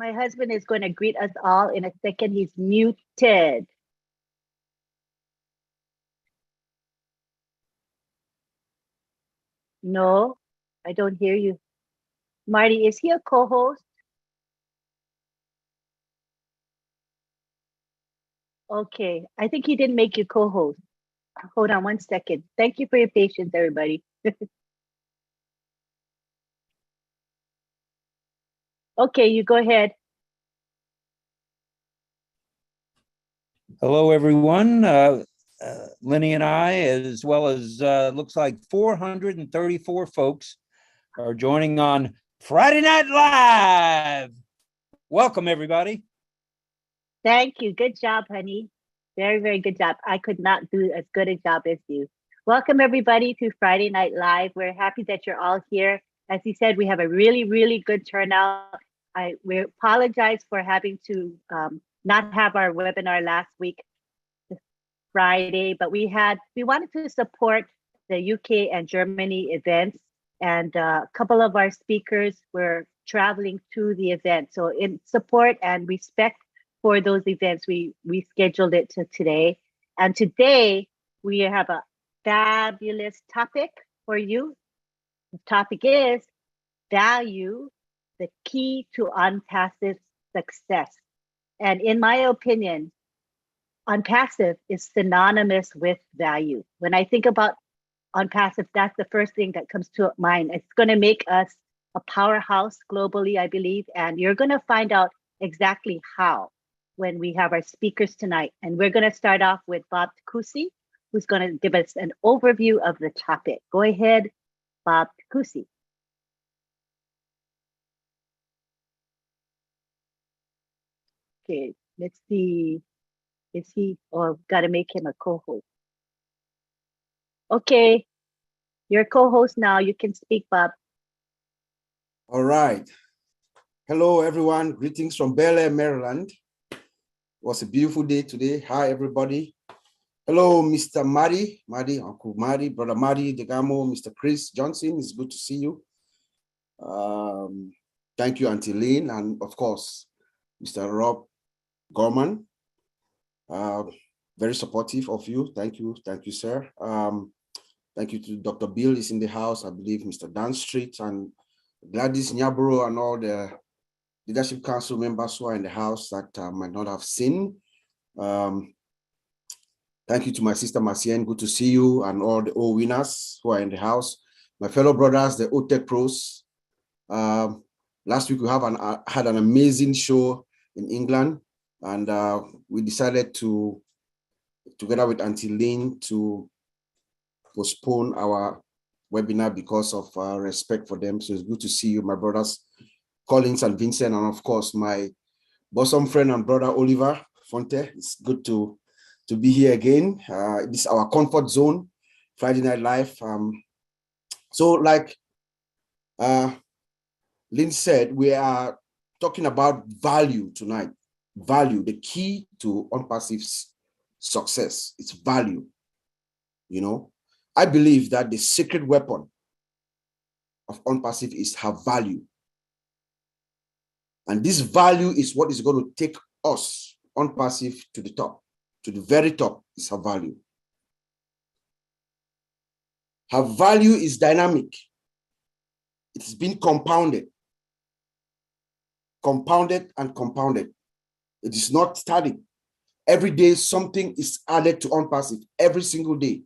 My husband is going to greet us all in a second. He's muted. No, I don't hear you. Marty, is he a co-host? Okay, I think he didn't make you co-host. Hold on one second. Thank you for your patience, everybody. Okay, you go ahead. Hello, everyone. Lenny and I, as well as looks like 434 folks, are joining on Friday Night Live. Welcome, everybody. Thank you. Good job, honey. Very, very good job. I could not do as good a job as you. Welcome, everybody, to Friday Night Live. We're happy that you're all here. As he said, we have a really, really good turnout. We apologize for having to not have our webinar last week, Friday, but we wanted to support the UK and Germany events, and a couple of our speakers were traveling to the event. So in support and respect for those events, we scheduled it to today. And today we have a fabulous topic for you. The topic is value, the key to ONPASSIVE success. And in my opinion, ONPASSIVE is synonymous with value. When I think about ONPASSIVE, that's the first thing that comes to mind. It's going to make us a powerhouse globally, I believe, and you're going to find out exactly how when we have our speakers tonight. And we're going to start off with Bob Takusi, who's going to give us an overview of the topic. Go ahead, Bob Takusi. Okay, let's see. Is he, or got to make him a co-host? Okay, you're a co-host now. You can speak, Bob. All right. Hello, everyone. Greetings from Bel Air, Maryland. It was a beautiful day today. Hi, everybody. Hello, Mr. Madi, Uncle Madi, Brother Madi, Degamo, Mr. Chris Johnson. It's good to see you. Thank you, Auntie Lynn, and of course, Mr. Rob Gorman. Very supportive of you. Thank you, sir. Thank you to Dr. Bill is in the house. I believe Mr. Dan Street and Gladys Nyaburo and all the Leadership Council members who are in the house that might not have seen. Thank you to my sister Marcienne. Good to see you, and all the O winners who are in the house. My fellow brothers, the OTech pros. Last week we had an amazing show in England. And we decided to, together with Auntie Lynn, to postpone our webinar because of respect for them. So it's good to see you, my brothers, Collins and Vincent, and of course, my bosom friend and brother, Oliver Fonte. It's good to be here again. This is our comfort zone, Friday Night Live. So like Lynn said, we are talking about value tonight. Value, the key to ONPASSIVE success. It's value. You know, I believe that the secret weapon of ONPASSIVE is her value. And this value is what is going to take us, ONPASSIVE, to the top. To the very top is her value. Her value is dynamic. It's been compounded. Compounded and compounded. It is not static. Every day, something is added to ONPASSIVE every single day.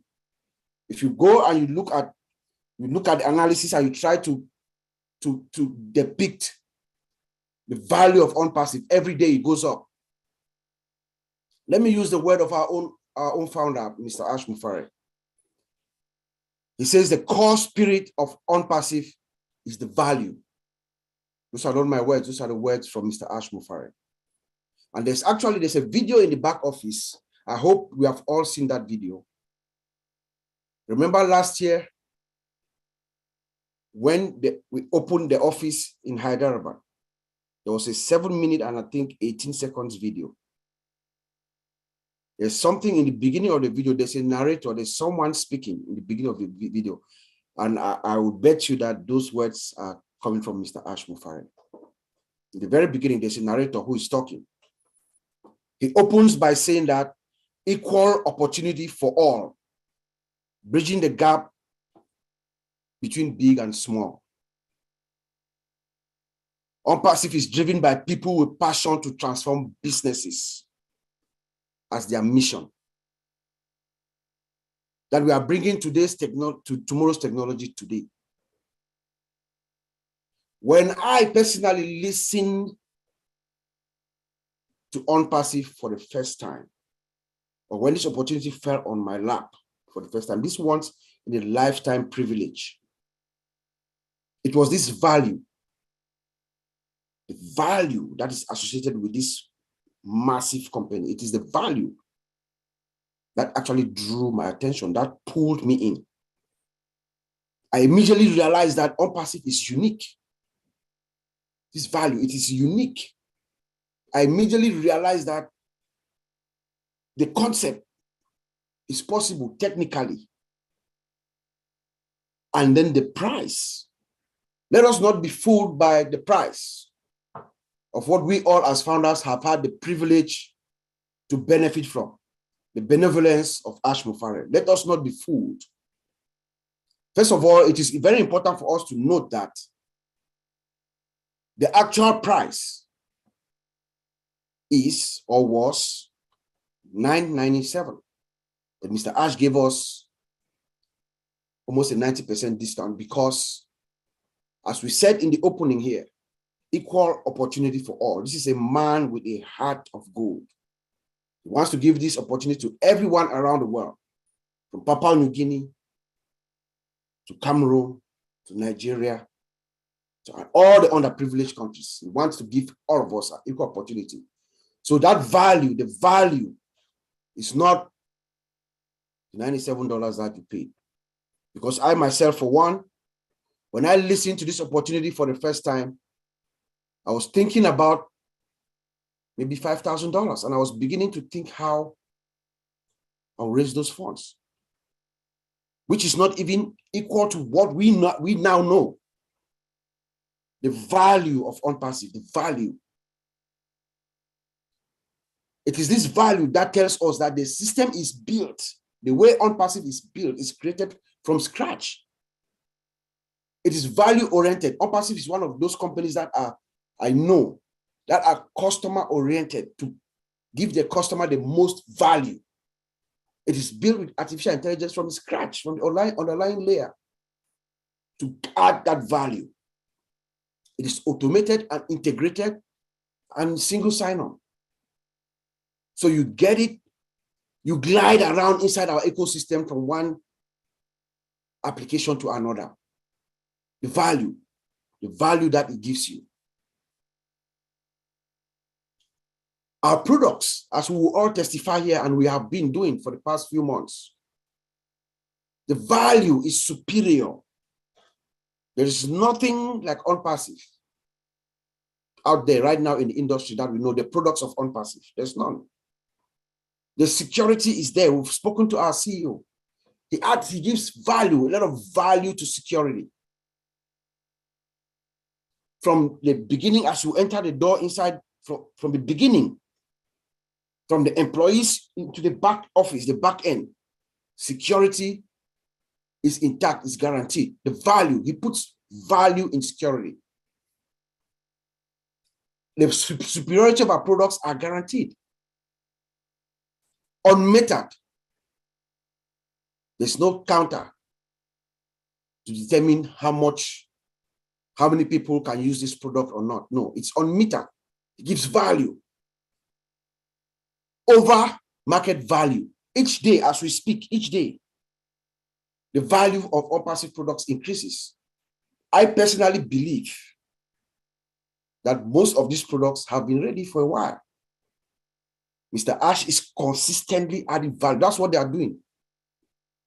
If you go and you look at the analysis and you try to depict the value of ONPASSIVE, every day it goes up. Let me use the word of our own founder, Mr. Ash Mufare. He says the core spirit of ONPASSIVE is the value. Those are not my words, those are the words from Mr. Ash Mufare. And there's a video in the back office. I hope we have all seen that video. Remember last year when we opened the office in Hyderabad, there was a 7-minute and I think 18 seconds video. There's something in the beginning of the video, there's a narrator, there's someone speaking in the beginning of the video. And I would bet you that those words are coming from Mr. Ash Mufare. In the very beginning, there's a narrator who is talking. He opens by saying that equal opportunity for all, bridging the gap between big and small. ONPASSIVE is driven by people with passion to transform businesses as their mission. That we are bringing today's technology to tomorrow's technology today. When I personally listened to ONPASSIVE for the first time, or when this opportunity fell on my lap for the first time, this once in a lifetime privilege. It was this value, the value that is associated with this massive company. It is the value that actually drew my attention, that pulled me in. I immediately realized that ONPASSIVE is unique. This value, it is unique. I immediately realized that the concept is possible technically. And then the price. Let us not be fooled by the price of what we all as founders have had the privilege to benefit from, the benevolence of Ash Mufareh. Let us not be fooled. First of all, it is very important for us to note that the actual price is or was $9.97. But Mr. Ash gave us almost a 90% discount because, as we said in the opening here, equal opportunity for all. This is a man with a heart of gold. He wants to give this opportunity to everyone around the world, from Papua New Guinea to Cameroon to Nigeria, to all the underprivileged countries. He wants to give all of us an equal opportunity. So that value, the value is not the $97 that you paid. Because I myself, for one, when I listened to this opportunity for the first time, I was thinking about maybe $5,000, and I was beginning to think how I'll raise those funds, which is not even equal to what we now know. The value of ONPASSIVE, the value. It is this value that tells us that the system is built, the way ONPASSIVE is built, is created from scratch. It is value-oriented. ONPASSIVE is one of those companies that I know, that are customer-oriented to give the customer the most value. It is built with artificial intelligence from scratch, from the underlying layer, to add that value. It is automated and integrated and single sign-on. So you get it, you glide around inside our ecosystem from one application to another. The value that it gives you. Our products, as we will all testify here, and we have been doing for the past few months, the value is superior. There is nothing like ONPASSIVE out there right now in the industry that we know, the products of ONPASSIVE. There's none. The security is there. We've spoken to our CEO. He gives value, a lot of value to security. From the beginning, as you enter the door inside, from the beginning, from the employees into the back office, the back end, security is intact, is guaranteed. The value, he puts value in security. The superiority of our products are guaranteed. Unmetered. There's no counter to determine how many people can use this product or not. No, it's unmetered. It gives value over market value. Each day, as we speak, each day, the value of ONPASSIVE products increases. I personally believe that most of these products have been ready for a while. Mr. Ash is consistently adding value. That's what they are doing.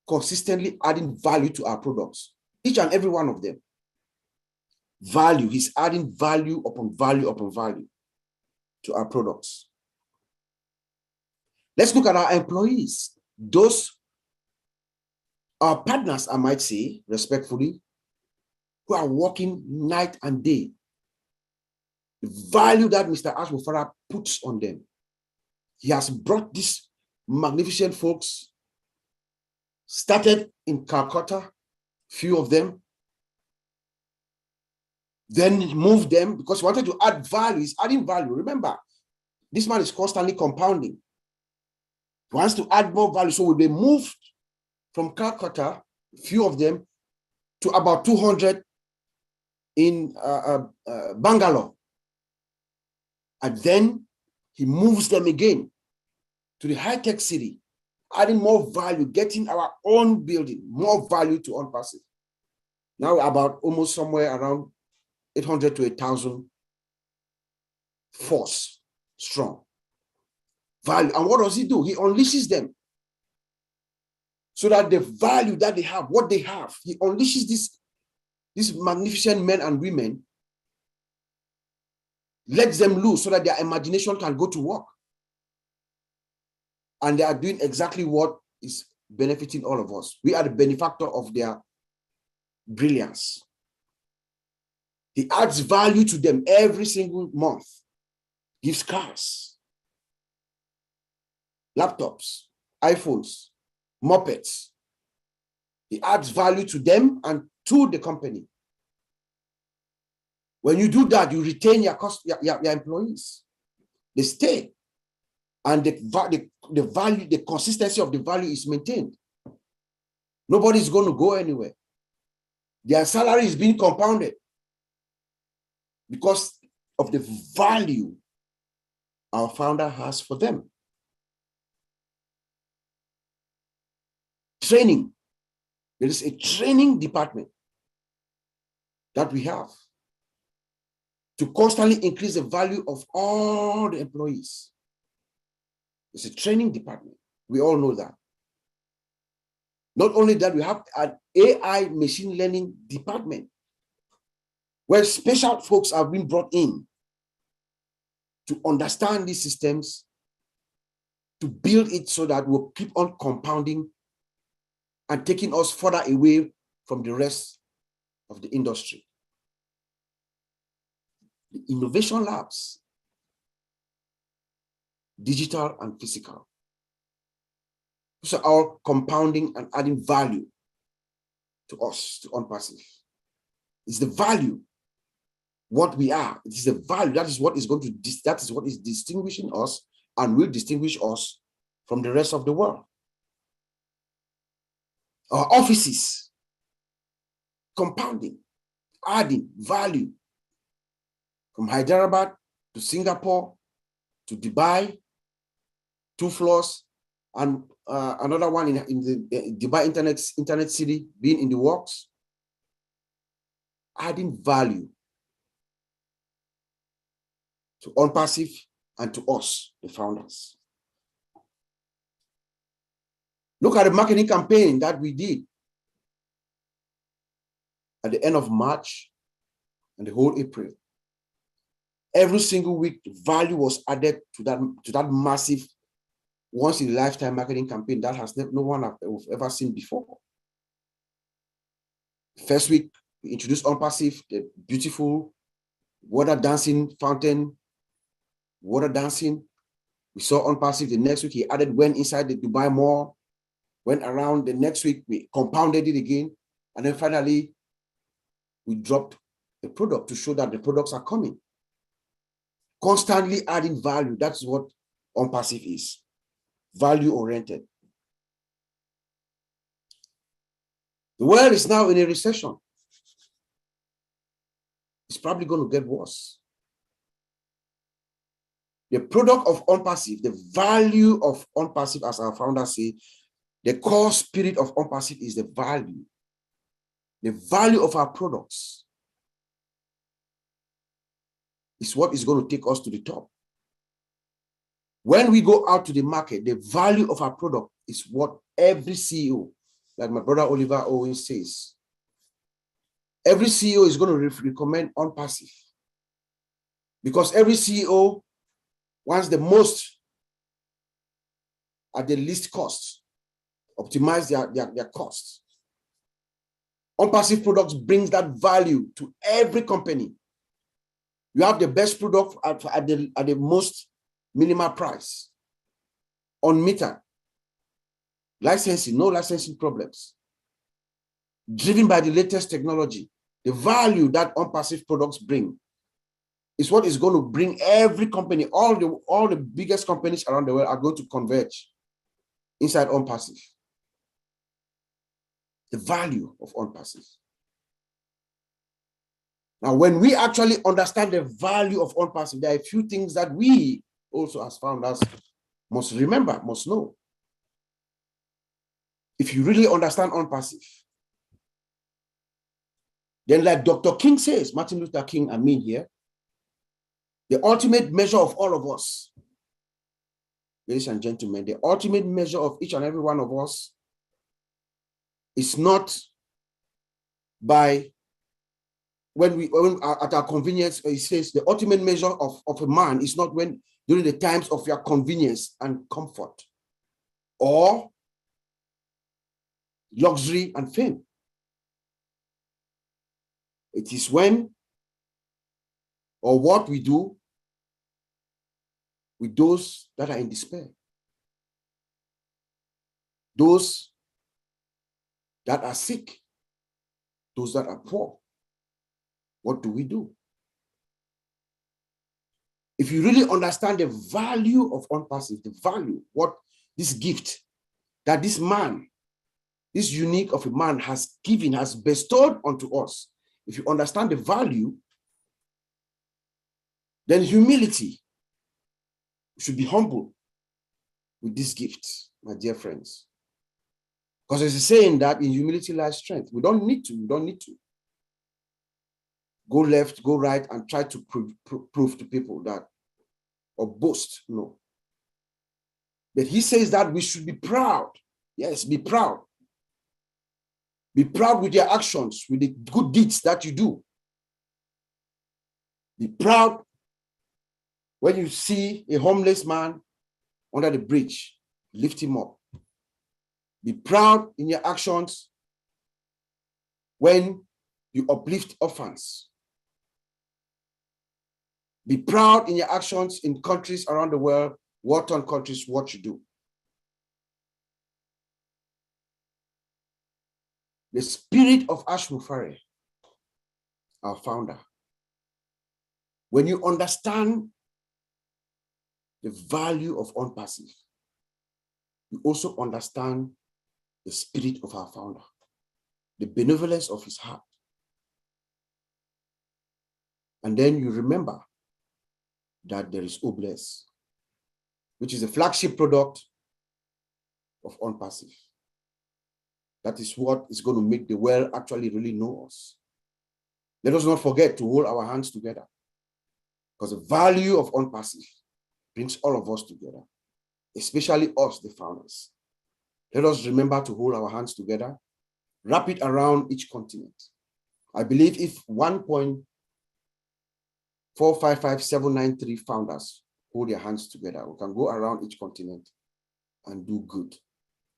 Consistently adding value to our products. Each and every one of them. Value. He's adding value upon value upon value to our products. Let's look at our employees. Those are partners, I might say, respectfully, who are working night and day the value that Mr. Ashmufara puts on them. He has brought these magnificent folks, started in Calcutta, few of them, then moved them because he wanted to add value. He's adding value. Remember, this man is constantly compounding. He wants to add more value. So they moved from Calcutta, few of them, to about 200 in Bangalore. And then he moves them again to the high-tech city, adding more value, getting our own building, more value to ONPASSIVE. Now about almost somewhere around 800 to 1,000 force strong. Value. And what does he do? He unleashes them so that the value that they have, what they have, he unleashes these magnificent men and women, lets them loose so that their imagination can go to work. And they are doing exactly what is benefiting all of us. We are the benefactor of their brilliance. He adds value to them every single month. Gives cars, laptops, iPhones, mopeds. He adds value to them and to the company. When you do that, you retain your employees. They stay. And the value, the consistency of the value is maintained. Nobody's going to go anywhere. Their salary is being compounded because of the value our founder has for them. Training. There is a training department that we have to constantly increase the value of all the employees. It's a training department. We all know that. Not only that, we have an AI machine learning department where special folks have been brought in to understand these systems, to build it so that we'll keep on compounding and taking us further away from the rest of the industry. The innovation labs, digital and physical. Those are all compounding and adding value to us, to ONPASSIVE. It's the value, what we are. It is the value. That is what is going to, that is what is distinguishing us and will distinguish us from the rest of the world. Our offices, compounding, adding value from Hyderabad to Singapore to Dubai, 2 floors, and another one in the Dubai Internet City being in the works, adding value to ONPASSIVE and to us, the founders. Look at the marketing campaign that we did at the end of March and the whole April. Every single week, value was added to that massive once-in-a-lifetime marketing campaign that has no one have ever seen before. First week, we introduced ONPASSIVE, the beautiful water dancing fountain, water dancing. We saw ONPASSIVE. The next week, he added went inside the Dubai Mall, went around. The next week, we compounded it again. And then finally, we dropped the product to show that the products are coming. Constantly adding value. That's what ONPASSIVE is. Value-oriented. The world is now in a recession. It's probably going to get worse. The product of ONPASSIVE, the value of ONPASSIVE, as our founders say, the core spirit of ONPASSIVE is the value. The value of our products is what is going to take us to the top. When we go out to the market, the value of our product is what every CEO, like my brother Oliver always says, every CEO is going to recommend ONPASSIVE because every CEO wants the most at the least cost, optimize their costs. ONPASSIVE products brings that value to every company. You have the best product at the most minimal price. Unmetered. Licensing, no licensing problems. Driven by the latest technology. The value that ONPASSIVE products bring is what is going to bring every company, all the biggest companies around the world are going to converge inside ONPASSIVE. The value of ONPASSIVE. Now, when we actually understand the value of ONPASSIVE, there are a few things that we also as founders must remember, must know. If you really understand ONPASSIVE, then like Dr. King says, Martin Luther King, I mean here, the ultimate measure of all of us, ladies and gentlemen, the ultimate measure of each and every one of us is not by when at our convenience. He says the ultimate measure of a man is not when during the times of your convenience and comfort or luxury and fame. It is when or what we do with those that are in despair, those that are sick, those that are poor. What do we do? If you really understand the value of ONPASSIVE, the value, what this gift that this man, this unique of a man has given, has bestowed onto us, if you understand the value, then humility, we should be humble with this gift, my dear friends. Because there's a saying that in humility lies strength. We don't need to go left, go right, and try to prove to people that, or boast, no. But he says that we should be proud. Yes, be proud. Be proud with your actions, with the good deeds that you do. Be proud when you see a homeless man under the bridge, lift him up. Be proud in your actions when you uplift orphans. Be proud in your actions in countries around the world, war-torn countries, what you do. The spirit of Ash Mufare, our founder, when you understand the value of ONPASSIVE, you also understand the spirit of our founder, the benevolence of his heart. And then you remember that there is Obless, which is a flagship product of ONPASSIVE. That is what is going to make the world actually really know us. Let us not forget to hold our hands together, because the value of ONPASSIVE brings all of us together, especially us, the founders. Let us remember to hold our hands together, wrap it around each continent. I believe if 1.455793 founders hold their hands together, we can go around each continent and do good.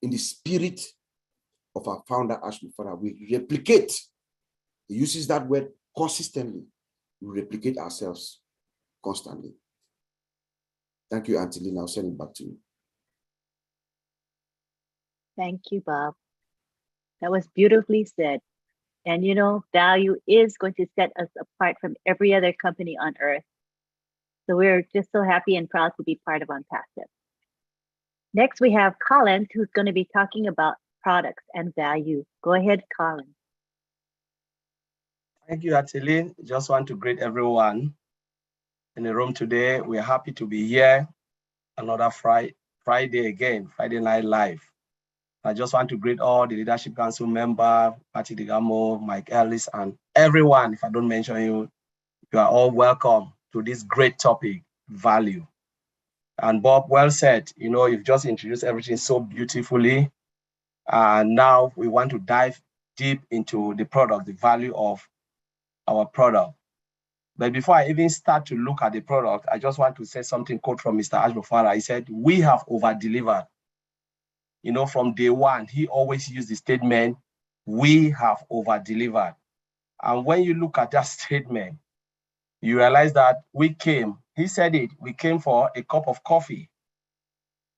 In the spirit of our founder, Ash Mufare, we replicate. He uses that word consistently. We replicate ourselves constantly. Thank you, Auntie Lynn. I'll send it back to you. Thank you, Bob. That was beautifully said. And you know, value is going to set us apart from every other company on earth. So we're just so happy and proud to be part of ONPASSIVE. Next, we have Colin, who's going to be talking about products and value. Go ahead, Colin. Thank you, Atilin. Just want to greet everyone in the room today. We're happy to be here. Another Friday again, Friday Night Live. I just want to greet all the Leadership Council member, Patty Digamo, Mike Ellis, and everyone. If I don't mention you, you are all welcome to this great topic, value. And Bob, well said. You know, you've just introduced everything so beautifully. And now we want to dive deep into the product, the value of our product. But before I even start to look at the product, I just want to say something quote from Mr. Ash Mufare. He said, "We have over-delivered." You know, from day one, he always used the statement, "We have over-delivered." And when you look at that statement, you realize that we came, he said it, we came for a cup of coffee,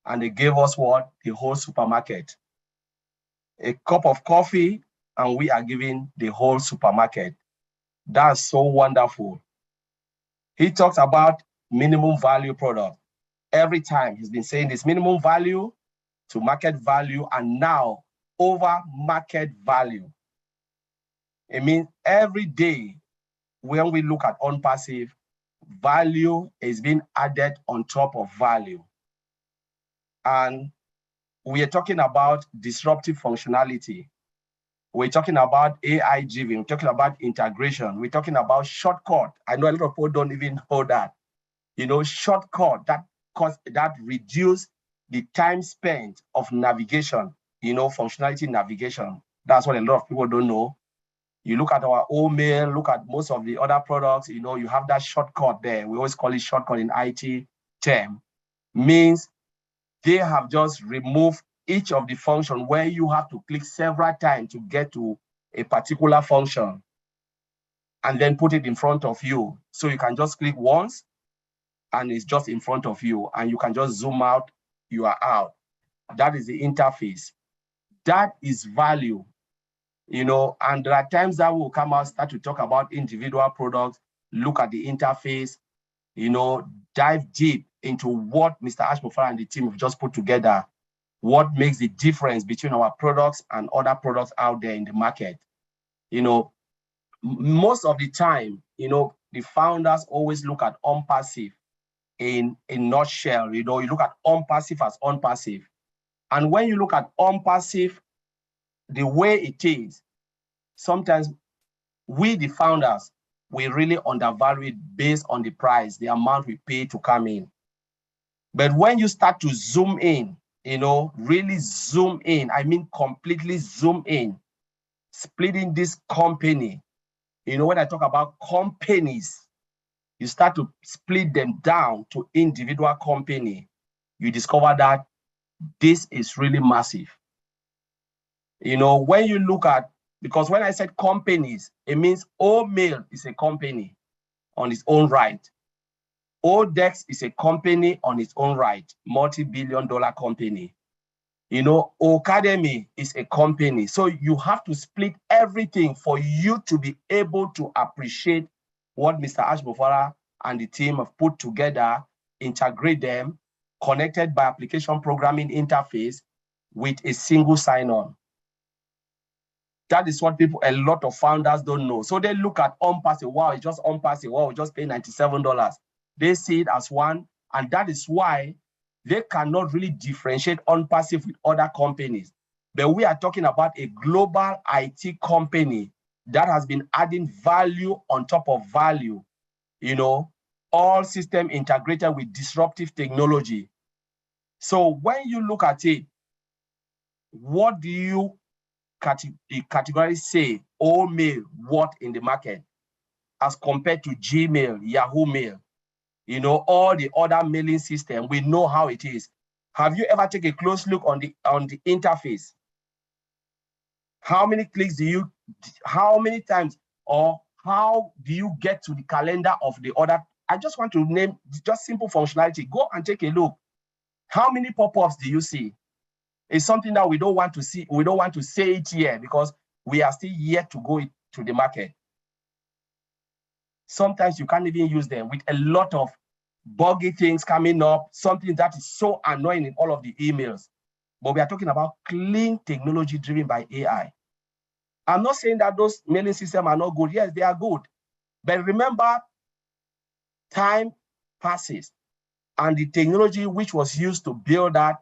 and they gave us what? The whole supermarket. A cup of coffee, and we are giving the whole supermarket. That's so wonderful. He talks about minimum value product. Every time he's been saying this minimum value to market value, and now over market value. It means every day when we look at ONPASSIVE, value is being added on top of value. And we are talking about disruptive functionality. We're talking about AI driven. We're talking about integration. We're talking about shortcut. I know a lot of people don't even know that. You know, shortcut that reduce the time spent of navigation, you know, functionality navigation. That's what a lot of people don't know. You look at our old mail, look at most of the other products, you know, you have that shortcut there. We always call it shortcut in IT term. Means they have just removed each of the function where you have to click several times to get to a particular function and then put it in front of you. So you can just click once and it's just in front of you and you can just zoom out, you are out. That is the interface. That is value, you know, and there are times that will come out, start to talk about individual products, look at the interface, you know, dive deep into what Mr. Ashmofara and the team have just put together, what makes the difference between our products and other products out there in the market. You know, most of the time, you know, the founders always look at ONPASSIVE in a nutshell. You know, you look at ONPASSIVE as ONPASSIVE. And when you look at ONPASSIVE, the way it is, sometimes we, the founders, we really undervalue it based on the price, the amount we pay to come in. But when you start to zoom in, you know, really zoom in, I mean completely zoom in, splitting this company, you know, when I talk about companies, you start to split them down to individual company, you discover that this is really massive. You know, when you look at, because when I said companies, it means Mail is a company on its own right. Odex is a company on its own right, multi-billion-dollar company. You know, Academy is a company. So you have to split everything for you to be able to appreciate what Mr. Ashmofara and the team have put together, integrate them, connected by application programming interface with a single sign-on. That is what people, a lot of founders don't know. So they look at ONPASSIVE, wow, it's just ONPASSIVE, wow, we just pay $97. They see it as one, and that is why they cannot really differentiate ONPASSIVE with other companies. But we are talking about a global IT company that has been adding value on top of value, you know, all system integrated with disruptive technology. So when you look at it, what do you categorically say Mail what in the market as compared to Gmail, Yahoo Mail, you know, all the other mailing system? We know how it is. Have you ever taken a close look on the interface? How many clicks do you, how many times, or how do you get to the calendar of the other? I just want to name just simple functionality. Go and take a look. How many pop-ups do you see? It's something that we don't want to see. We don't want to say it here because we are still yet to go to the market. Sometimes you can't even use them with a lot of buggy things coming up, something that is so annoying in all of the emails. But we are talking about clean technology driven by AI. I'm not saying that those mailing systems are not good. Yes, they are good. But remember, time passes and the technology which was used to build that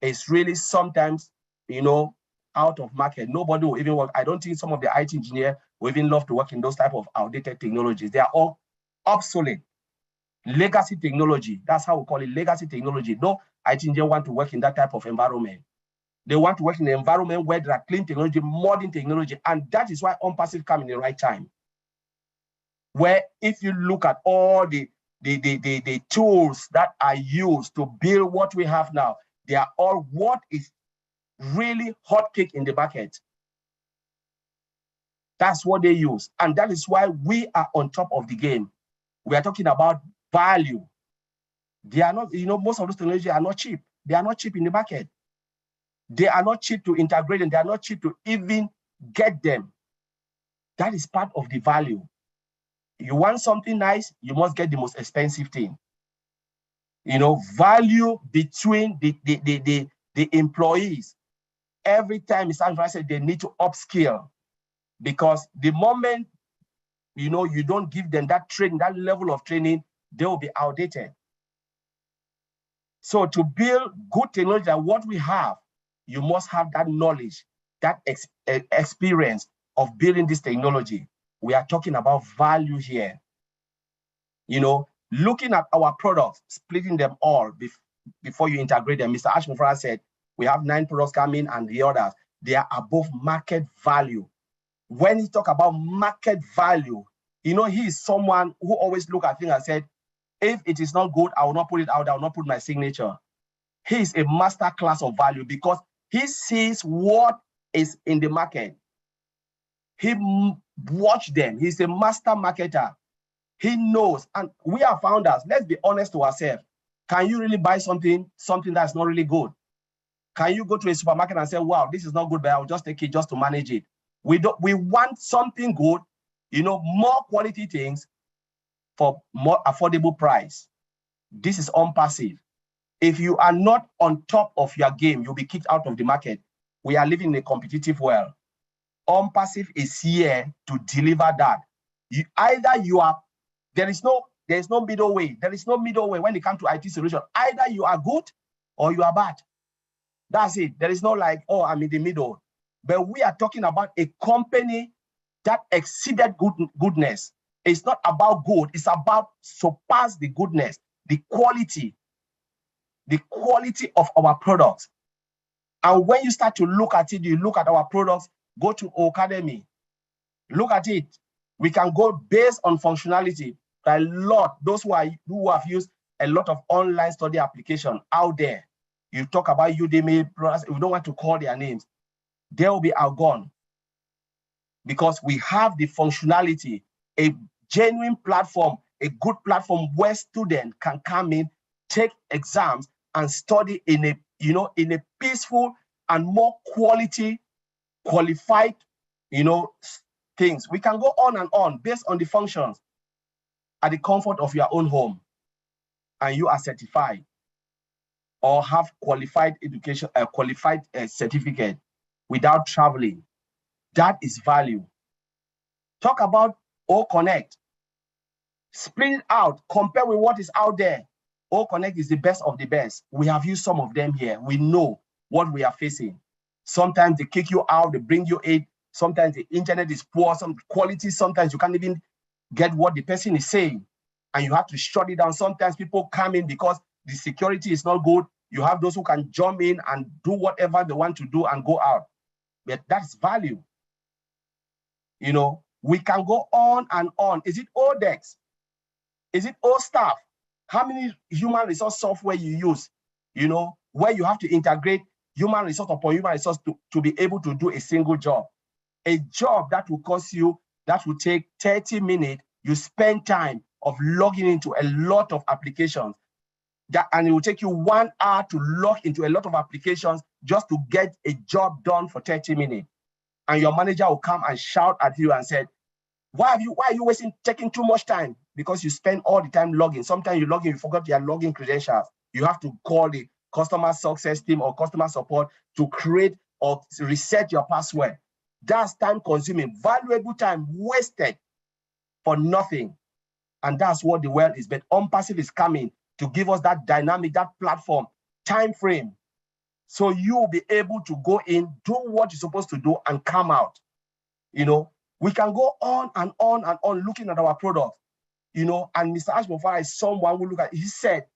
is really sometimes, you know, out of market. Nobody will even work. I don't think some of the IT engineers will even love to work in those type of outdated technologies. They are all obsolete. Legacy technology, that's how we call it, legacy technology. No IT engineer want to work in that type of environment. They want to work in an environment where there are clean technology, modern technology, and that is why ONPASSIVE come in the right time. Where if you look at all the tools that are used to build what we have now, they are all what is really hot cake in the market. That's what they use. And that is why we are on top of the game. We are talking about value. They are not, most of those technologies are not cheap. They are not cheap in the market. They are not cheap to integrate, and they are not cheap to even get them. That is part of the value. You want something nice, you must get the most expensive thing. Value between the employees. Every time Mr. Andrew said they need to upskill, because the moment you don't give them that training, that level of training, they will be outdated. So to build good technology like what we have, you must have that knowledge, that experience of building this technology. We are talking about value here. Looking at our products, splitting them all before you integrate them. Mr. Ashmufra said, we have 9 products coming, and the others, they are above market value. When he talk about market value, he is someone who always look at things and said, if it is not good, I will not put it out, I will not put my signature. He is a master class of value because he sees what is in the market. He watch them. He's a master marketer. He knows, and we are founders. Let's be honest to ourselves. Can you really buy something that's not really good? Can you go to a supermarket and say, wow, this is not good, but I'll just take it just to manage it? We want something good, more quality things for more affordable price. This is ONPASSIVE. If you are not on top of your game, you'll be kicked out of the market. We are living in a competitive world. ONPASSIVE is here to deliver that. There is no middle way. There is no middle way when it comes to IT solution. Either you are good or you are bad. That's it. There is no like, oh, I'm in the middle. But we are talking about a company that exceeded goodness. It's not about good. It's about surpass the goodness, the quality of our products. And when you start to look at it, you look at our products, go to Academy, look at it. We can go based on functionality. A lot, those who have used a lot of online study application out there. You talk about Udemy, we don't want to call their names. They will be outgone because we have the functionality, a genuine platform, a good platform where students can come in, take exams, and study in a peaceful and more qualified, things. We can go on and on based on the functions at the comfort of your own home, and you are certified or have qualified education, qualified certificate without traveling. That is value. Talk about O-Connect. Split it out, compare with what is out there. O-Connect is the best of the best. We have used some of them here. We know what we are facing. Sometimes they kick you out, they bring you in. Sometimes the internet is poor, some quality, sometimes you can't even get what the person is saying, and you have to shut it down. Sometimes people come in because the security is not good. You have those who can jump in and do whatever they want to do and go out. But that's value. We can go on and on. Is it ODEX? Is it all staff? How many human resource software you use, where you have to integrate human resource upon human resource to be able to do a single job? A job that will cost you, that will take 30 minutes, you spend time of logging into a lot of applications, and it will take you 1 hour to log into a lot of applications just to get a job done for 30 minutes. And your manager will come and shout at you and say, why are you taking too much time? Because you spend all the time logging. Sometimes you log in, you forgot your login credentials. You have to call the customer success team or customer support to create or reset your password. That's time consuming, valuable time wasted for nothing. And that's what the world is. But ONPASSIVE is coming to give us that dynamic, that platform, time frame. So you will be able to go in, do what you're supposed to do, and come out. We can go on and on and on looking at our products, and Mr. Ashmofara is someone who look at, he said,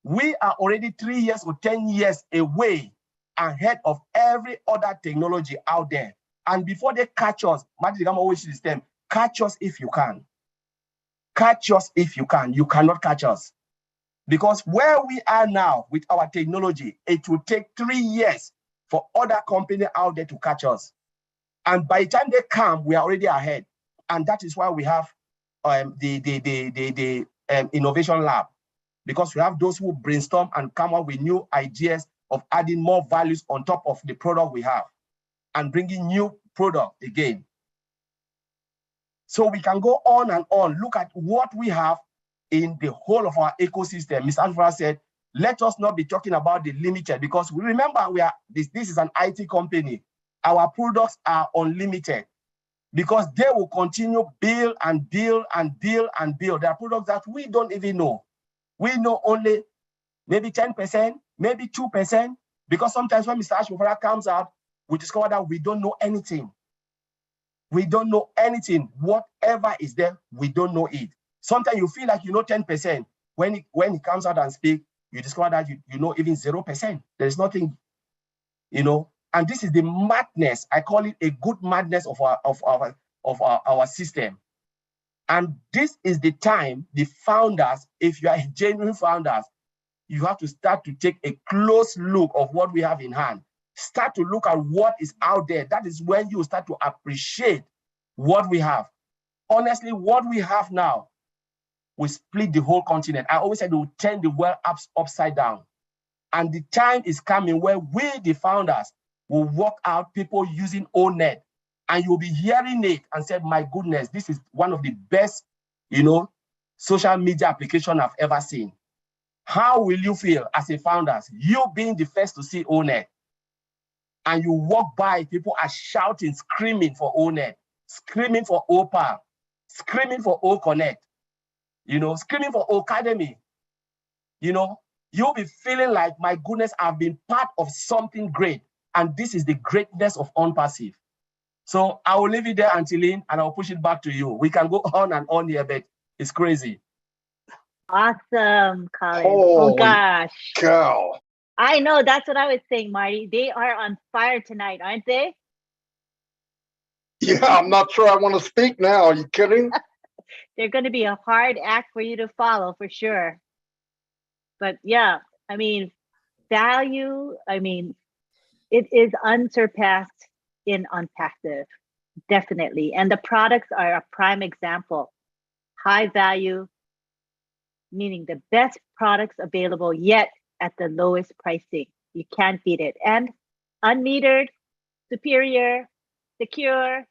we are already 3 years or 10 years away ahead of every other technology out there. And before they catch us, I'm always use them, catch us if you can. Catch us if you can. You cannot catch us. Because where we are now with our technology, it will take 3 years for other companies out there to catch us. And by the time they come, we are already ahead. And that is why we have the innovation lab, because we have those who brainstorm and come up with new ideas of adding more values on top of the product we have and bringing new product again. So we can go on and on, look at what we have in the whole of our ecosystem. Mr. Alfred said, let us not be talking about the limited, because we remember this is an IT company. Our products are unlimited because they will continue build and build and build and build. There are products that we don't even know. We know only maybe 10%, maybe 2%, because sometimes when Mr. Ashmufara comes out, we discover that we don't know anything. We don't know anything. Whatever is there, we don't know it. Sometimes you feel like you know 10%. When he comes out and speaks, you discover that you know even 0%. There's nothing, and this is the madness. I call it a good madness of our system. And this is the time the founders, if you are genuine founders, you have to start to take a close look of what we have in hand. Start to look at what is out there. That is when you start to appreciate what we have. Honestly, what we have now will split the whole continent. I always said it will turn the world upside down. And the time is coming where we, the founders, will work out people using ONET. And you'll be hearing it and say, my goodness, this is one of the best, social media application I've ever seen. How will you feel as a founders? You being the first to see ONET. And you walk by, people are shouting, screaming for ONET, screaming for OPAL, screaming for OConnect, screaming for Academy. You'll be feeling like, my goodness, I've been part of something great. And this is the greatness of ONPASSIVE. So I will leave it there, Antilene, and I'll push it back to you. We can go on and on here, but it's crazy. Awesome, Colin. Oh gosh. Cow. I know, that's what I was saying, Marty. They are on fire tonight, aren't they? Yeah, I'm not sure I want to speak now. Are you kidding? They're going to be a hard act for you to follow, for sure. But yeah, value, it is unsurpassed in ONPASSIVE, definitely. And the products are a prime example. High value, meaning the best products available, yet at the lowest pricing. You can't beat it. And unmetered, superior, secure,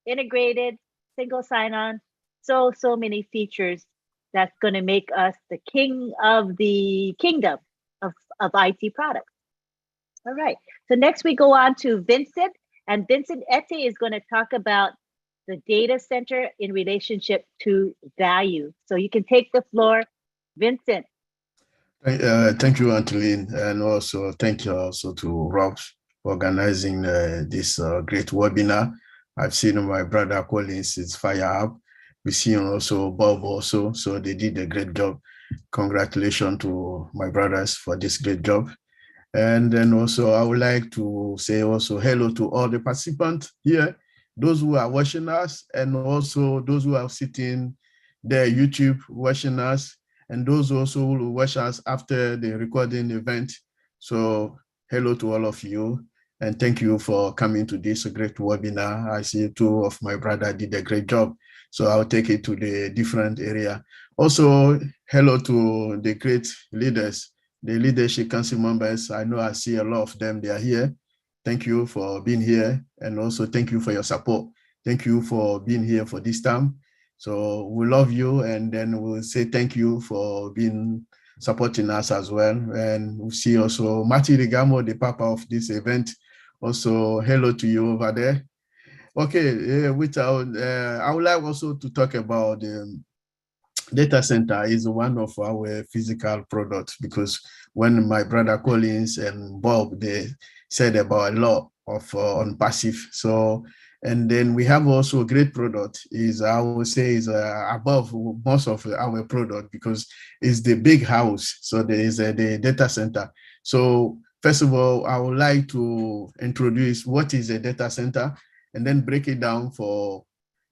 integrated, single sign-on, so many features that's going to make us the king of the kingdom of IT products. All right. So next we go on to Vincent, and Vincent Ete is going to talk about the data center in relationship to value. So you can take the floor, Vincent. Thank you, Antilene, and also thank you also to Rob for organizing this great webinar. I've seen my brother Collins is fire up. We see also Bob also, so they did a great job. Congratulations to my brothers for this great job. And then also I would like to say also hello to all the participants here, those who are watching us, and also those who are sitting there YouTube watching us, and those also who will watch us after the recording event. So hello to all of you, and thank you for coming to this great webinar. I see two of my brother did a great job, so I'll take it to the different area. Also, hello to the great leaders, the leadership council members. I know I see a lot of them, they are here. Thank you for being here, and also thank you for your support. Thank you for being here for this time. So we love you, and then we'll say thank you for being supporting us as well. And we see also Marty Rigamo, the papa of this event. Also, hello to you over there. Okay, I would like also to talk about the data center is one of our physical products, because when my brother Collins and Bob, they said about a lot of ONPASSIVE. So, and then we have also a great product is, I would say, is above most of our product, because it's the big house. So there is the data center. So first of all, I would like to introduce what is a data center, and then break it down for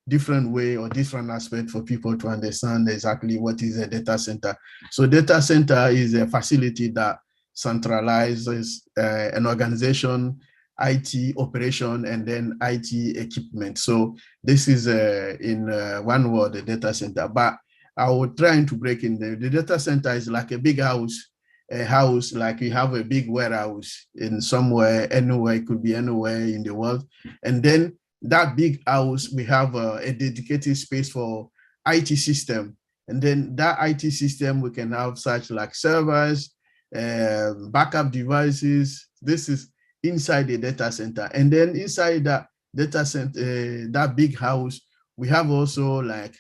different way or different aspect for people to understand exactly what is a data center. So data center is a facility that centralizes an organization IT operation, and then IT equipment. So this is in one word, the data center. But I will try to break in the data center is like a big house, a house like you have a big warehouse in somewhere, anywhere, it could be anywhere in the world. And then that big house, we have a dedicated space for IT system. And then that IT system, we can have such like servers, backup devices. This is inside the data center. And then inside that data center, that big house, we have also like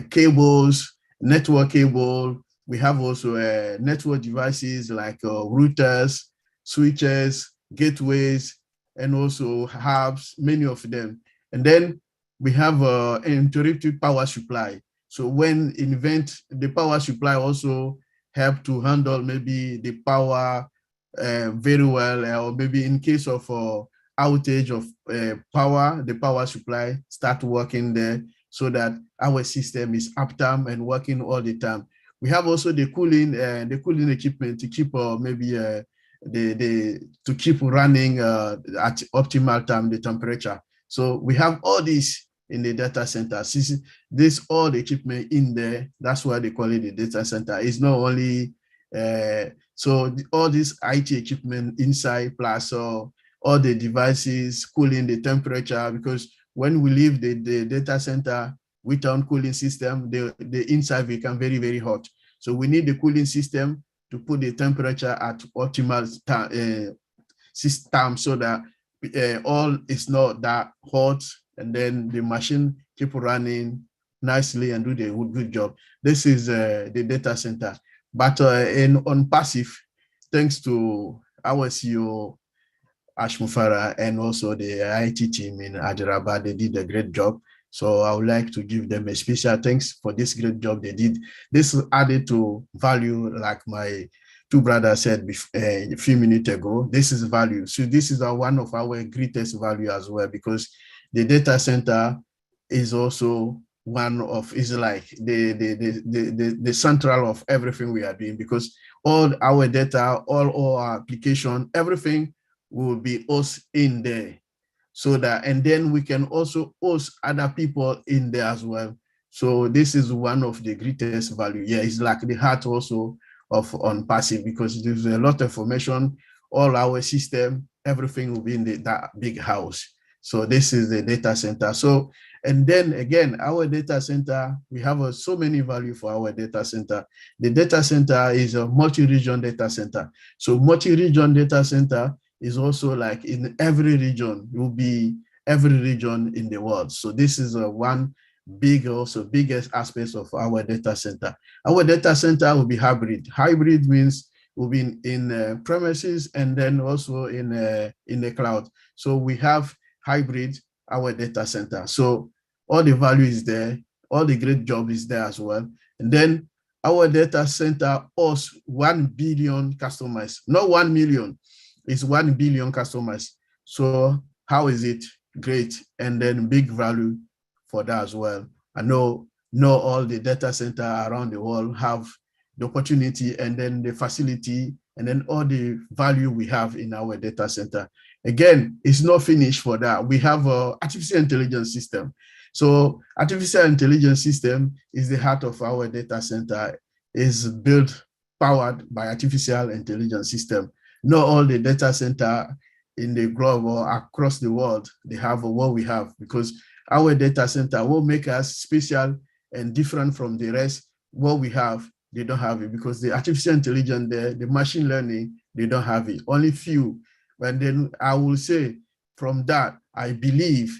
cables, network cable. We have also network devices like routers, switches, gateways, and also hubs, many of them. And then we have an interrupted power supply. So when event, the power supply also help to handle maybe the power very well, or maybe in case of outage of power, the power supply start working there so that our system is uptime and working all the time. We have also the cooling equipment to keep maybe to keep running at optimal time, the temperature. So we have all this in the data center. This all the equipment in there. That's why they call it the data center. It's not only so all this IT equipment inside, plus all the devices, cooling the temperature, because when we leave the data center without cooling system, the inside become very, very hot. So we need the cooling system to put the temperature at optimal system so that all is not that hot, and then the machine keep running nicely and do the good job. This is the data center. But on ONPASSIVE, thanks to our CEO, Ash Mufara, and also the IT team in Hyderabad, they did a great job. So I would like to give them a special thanks for this great job they did. This added to value, like my two brothers said a few minutes ago. This is value. So this is one of our greatest value as well, because the data center is also one of, is like the central of everything we are doing, because all our data, all our application, everything will be us in there. So that, and then we can also host other people in there as well. So this is one of the greatest value. Yeah, it's like the heart also of ONPASSIVE, because there's a lot of information, all our system, everything will be in that big house. So this is the data center. So, and then again, our data center, we have so many value for our data center. The data center is a multi-region data center. So multi-region data center is also like in every region, it will be every region in the world. So this is one big, also biggest aspect of our data center. Our data center will be hybrid. Hybrid means will be in premises and then also in the cloud. So we have hybrid, our data center. So all the value is there, all the great job is there as well. And then our data center hosts 1 billion customers, not 1 million, it's 1 billion customers. So how is it? Great. And then big value for that as well. I know all the data center around the world have the opportunity and then the facility and then all the value we have in our data center. Again, it's not finished for that. We have an artificial intelligence system. So artificial intelligence system is the heart of our data center, is built, powered by artificial intelligence system. Not all the data center in the globe or across the world, they have what we have, because our data center will make us special and different from the rest. What we have, they don't have it, because the artificial intelligence there, the machine learning, they don't have it, only few. And then I will say from that, I believe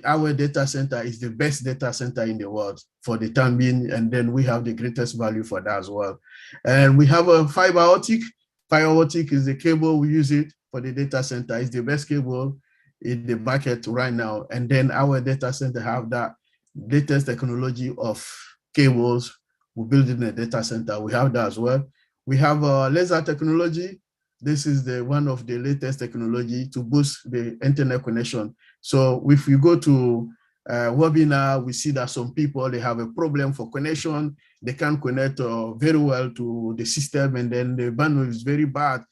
our data center is the best data center in the world for the time being, and then we have the greatest value for that as well. And we have a fiber optic. Fiber optic is the cable, we use it for the data center. It's the best cable in the market right now. And then our data center have that latest technology of cables. We build in a data center, we have that as well. We have laser technology. This is one of the latest technology to boost the internet connection. So if you go to webinar, we see that some people, they have a problem for connection. They can't connect very well to the system, and then the bandwidth is very bad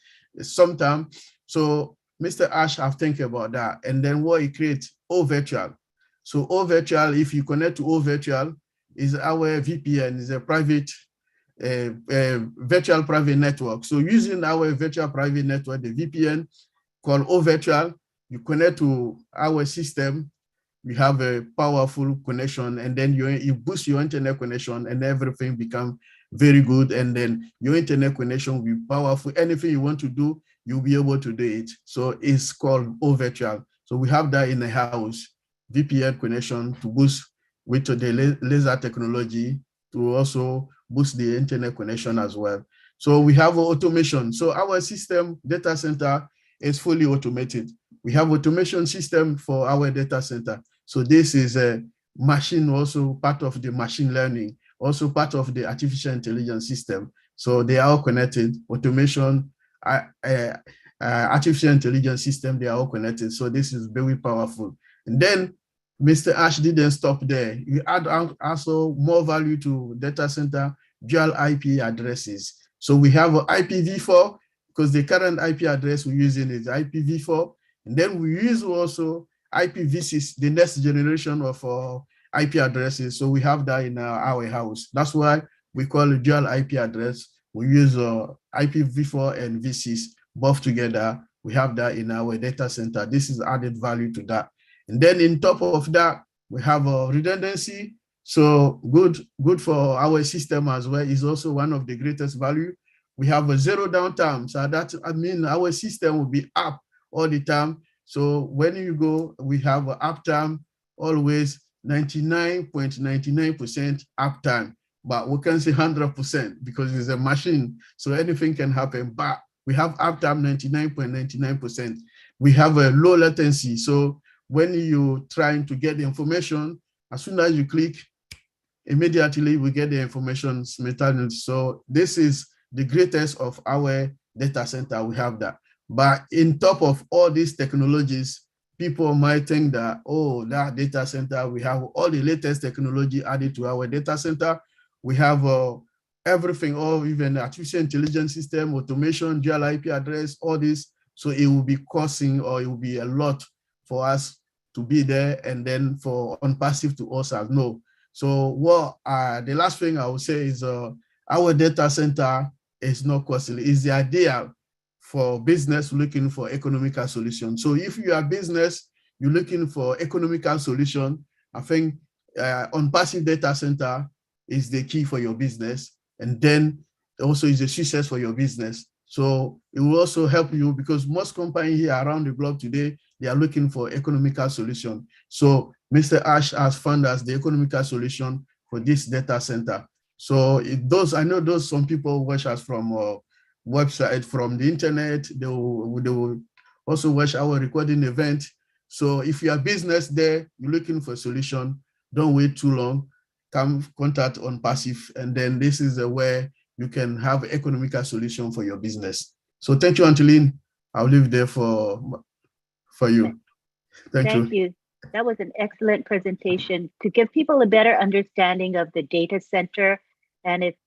sometimes. So Mr. Ash have think about that. And then what he creates, O Virtual. So O Virtual, if you connect to O Virtual, is our VPN, is a private virtual private network. So using our virtual private network, the VPN called O Virtual, you connect to our system, you have a powerful connection, and then you boost your internet connection and everything becomes very good. And then your internet connection will be powerful. Anything you want to do, you'll be able to do it. So it's called O Virtual. So we have that in the house, VPN connection to boost with the laser technology to also boost the internet connection as well. So we have automation. So our system data center is fully automated. We have automation system for our data center. So this is a machine, also part of the machine learning, also part of the artificial intelligence system. So they are all connected. Automation, artificial intelligence system, they are all connected. So this is very powerful. And then Mr. Ash didn't stop there. You add also more value to data center dual IP addresses. So we have IPv4 because the current IP address we're using is IPv4. And then we use also IPv6, the next generation of IP addresses. So we have that in our house. That's why we call it dual IP address. We use IPv4 and V6 both together. We have that in our data center. This is added value to that. And then in top of that, we have redundancy. So good for our system as well is also one of the greatest value. We have a zero downtime. So that, I mean, our system will be up all the time. So when you go, we have an uptime, always 99.99% uptime, but we can say 100% because it's a machine. So anything can happen, but we have uptime 99.99%. We have a low latency. So when you're trying to get the information, as soon as you click, immediately we get the information simultaneously. So this is the greatest of our data center. We have that. But in top of all these technologies, people might think that, oh, that data center, we have all the latest technology added to our data center. We have everything, or even artificial intelligence system, automation, dual IP address, all this. So it will be costing, or it will be a lot for us to be there, and then for ONPASSIVE to also know. So what the last thing I would say is our data center is not costly. It's the ideal for business looking for economical solution. So if you are business, you're looking for economical solution, I think ONPASSIVE data center is the key for your business. And then also is a success for your business. So it will also help you because most companies here around the globe today, they are looking for economical solution. So Mr. Ash has found us the economical solution for this data center. So I know those some people watch us from website, from the internet, they will also watch our recording event. So if you are business there, you're looking for a solution, don't wait too long, come contact ONPASSIVE, and then this is where you can have economical solution for your business. So thank you, Angeline. I'll leave there for you. Thank you. That was an excellent presentation to give people a better understanding of the data center and its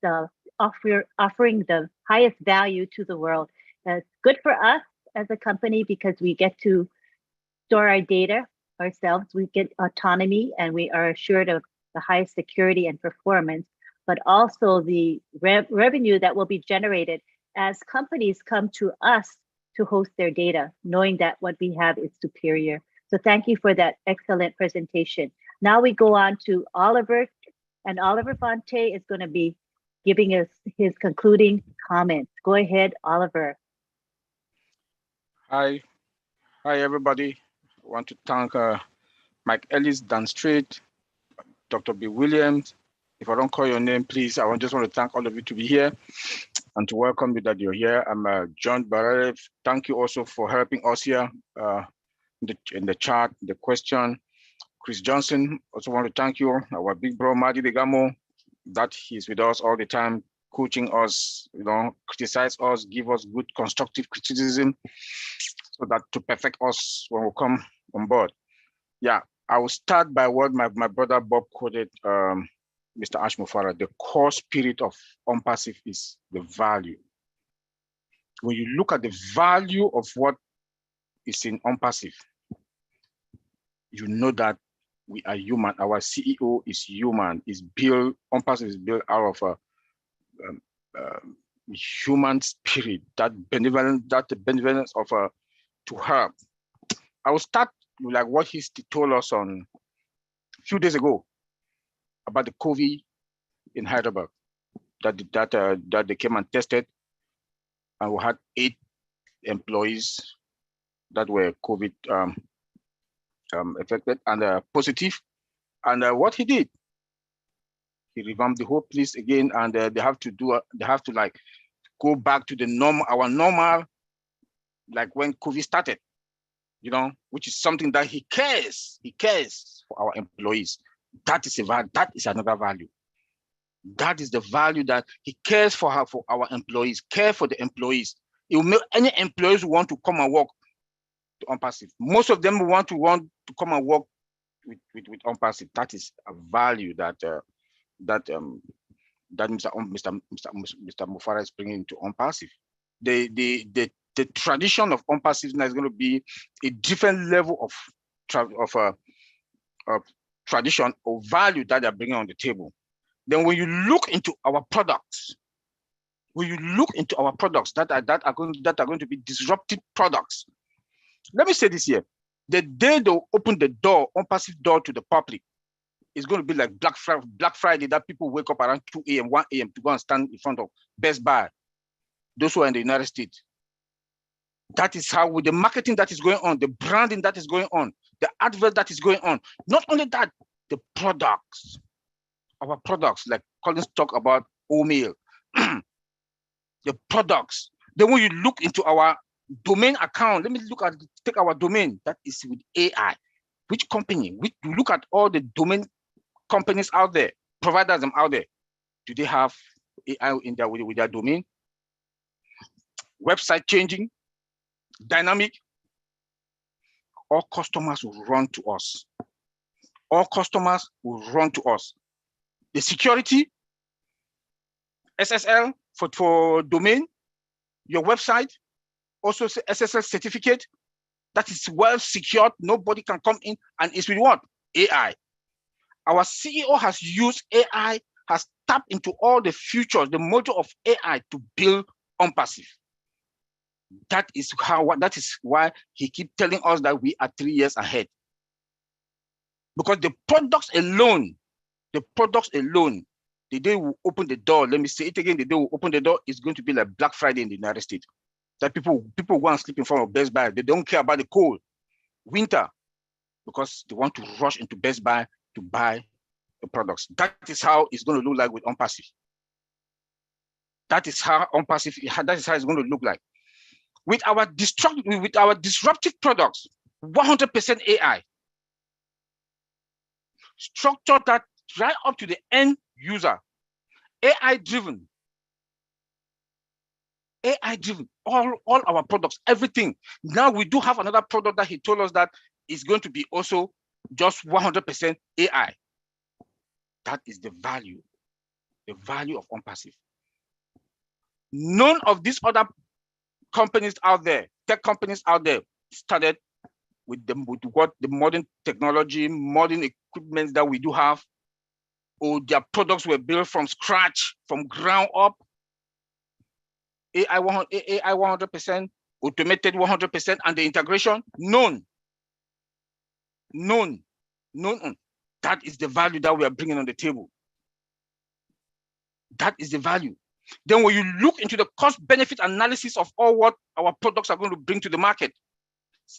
offering the highest value to the world. It's good for us as a company because we get to store our data ourselves. We get autonomy and we are assured of the highest security and performance, but also the revenue that will be generated as companies come to us to host their data, knowing that what we have is superior. So thank you for that excellent presentation. Now we go on to Oliver, and Oliver Bonte is going to be giving us his concluding comments. Go ahead, Oliver. Hi everybody. I want to thank Mike Ellis, Dan Strait, Dr. B. Williams. If I don't call your name, please, I just want to thank all of you to be here and to welcome you that you're here. I'm John Bararev. Thank you also for helping us here in the chat, the question. Chris Johnson, also want to thank you. Our big bro, Madi Degamo, that he's with us all the time, coaching us, criticize us, give us good constructive criticism so that to perfect us when we come on board. Yeah, I will start by what my brother Bob quoted, Mr. Ash Mufara. The core spirit of ONPASSIVE is the value. When you look at the value of what is in ONPASSIVE, you know that we are human. Our CEO is human. ONPASSIVE is built out of a human spirit, that benevolence of to help. I will start with like what he told us on a few days ago about the COVID in Hyderabad, that they came and tested, and we had 8 employees that were COVID affected and positive. And what he did, he revamped the whole place again, and they have to like go back to the our normal, like when COVID started, you know, which is something that he cares for our employees. That is another value. That is the value that he cares for our employees, care for the employees. It will make any employees who want to come and work to ONPASSIVE. Most of them want to come and work with ONPASSIVE. That is a value that Mr. Mufara is bringing to ONPASSIVE. The tradition of ONPASSIVE now is going to be a different level of tradition or value that they're bringing on the table. Then when you look into our products, that are going to be disruptive products. Let me say this here: the day they open the door, ONPASSIVE door to the public, it's going to be like Black Friday, that people wake up around 2 a.m., 1 a.m. to go and stand in front of Best Buy. Those who are in the United States. That is how, with the marketing that is going on, the branding that is going on, the advert that is going on. Not only that, the products, our products, like Collins talk about oatmeal, the products. Then when you look into our domain account, take our domain that is with AI. Which company? We look at all the domain companies out there, providers them out there. Do they have AI in there with their domain? Website changing, dynamic. All customers will run to us. All customers will run to us. The security, SSL for domain, your website, also SSL certificate, that is well secured. Nobody can come in, and it's with what? AI. Our CEO has used AI, has tapped into all the features, the module of AI to build ONPASSIVE. That is why he keeps telling us that we are 3 years ahead. Because the products alone, the day we open the door, let me say it again, the day we open the door is going to be like Black Friday in the United States. That people go and sleep in front of Best Buy. They don't care about the cold, winter, because they want to rush into Best Buy to buy the products. That is how it's going to look like with ONPASSIVE. That is how ONPASSIVE, that is how it's going to look like. With our disruptive products, 100% AI. Structure that right up to the end user. AI driven, all our products, everything. Now we do have another product that he told us that is going to be also just 100% AI. That is the value of ONPASSIVE. None of these other companies out there, tech companies out there, started with what the modern technology, modern equipment that we do have, or their products were built from scratch, from ground up. AI 100%, automated 100%, and the integration, none. That is the value that we are bringing on the table. That is the value. Then when you look into the cost benefit analysis of all what our products are going to bring to the market,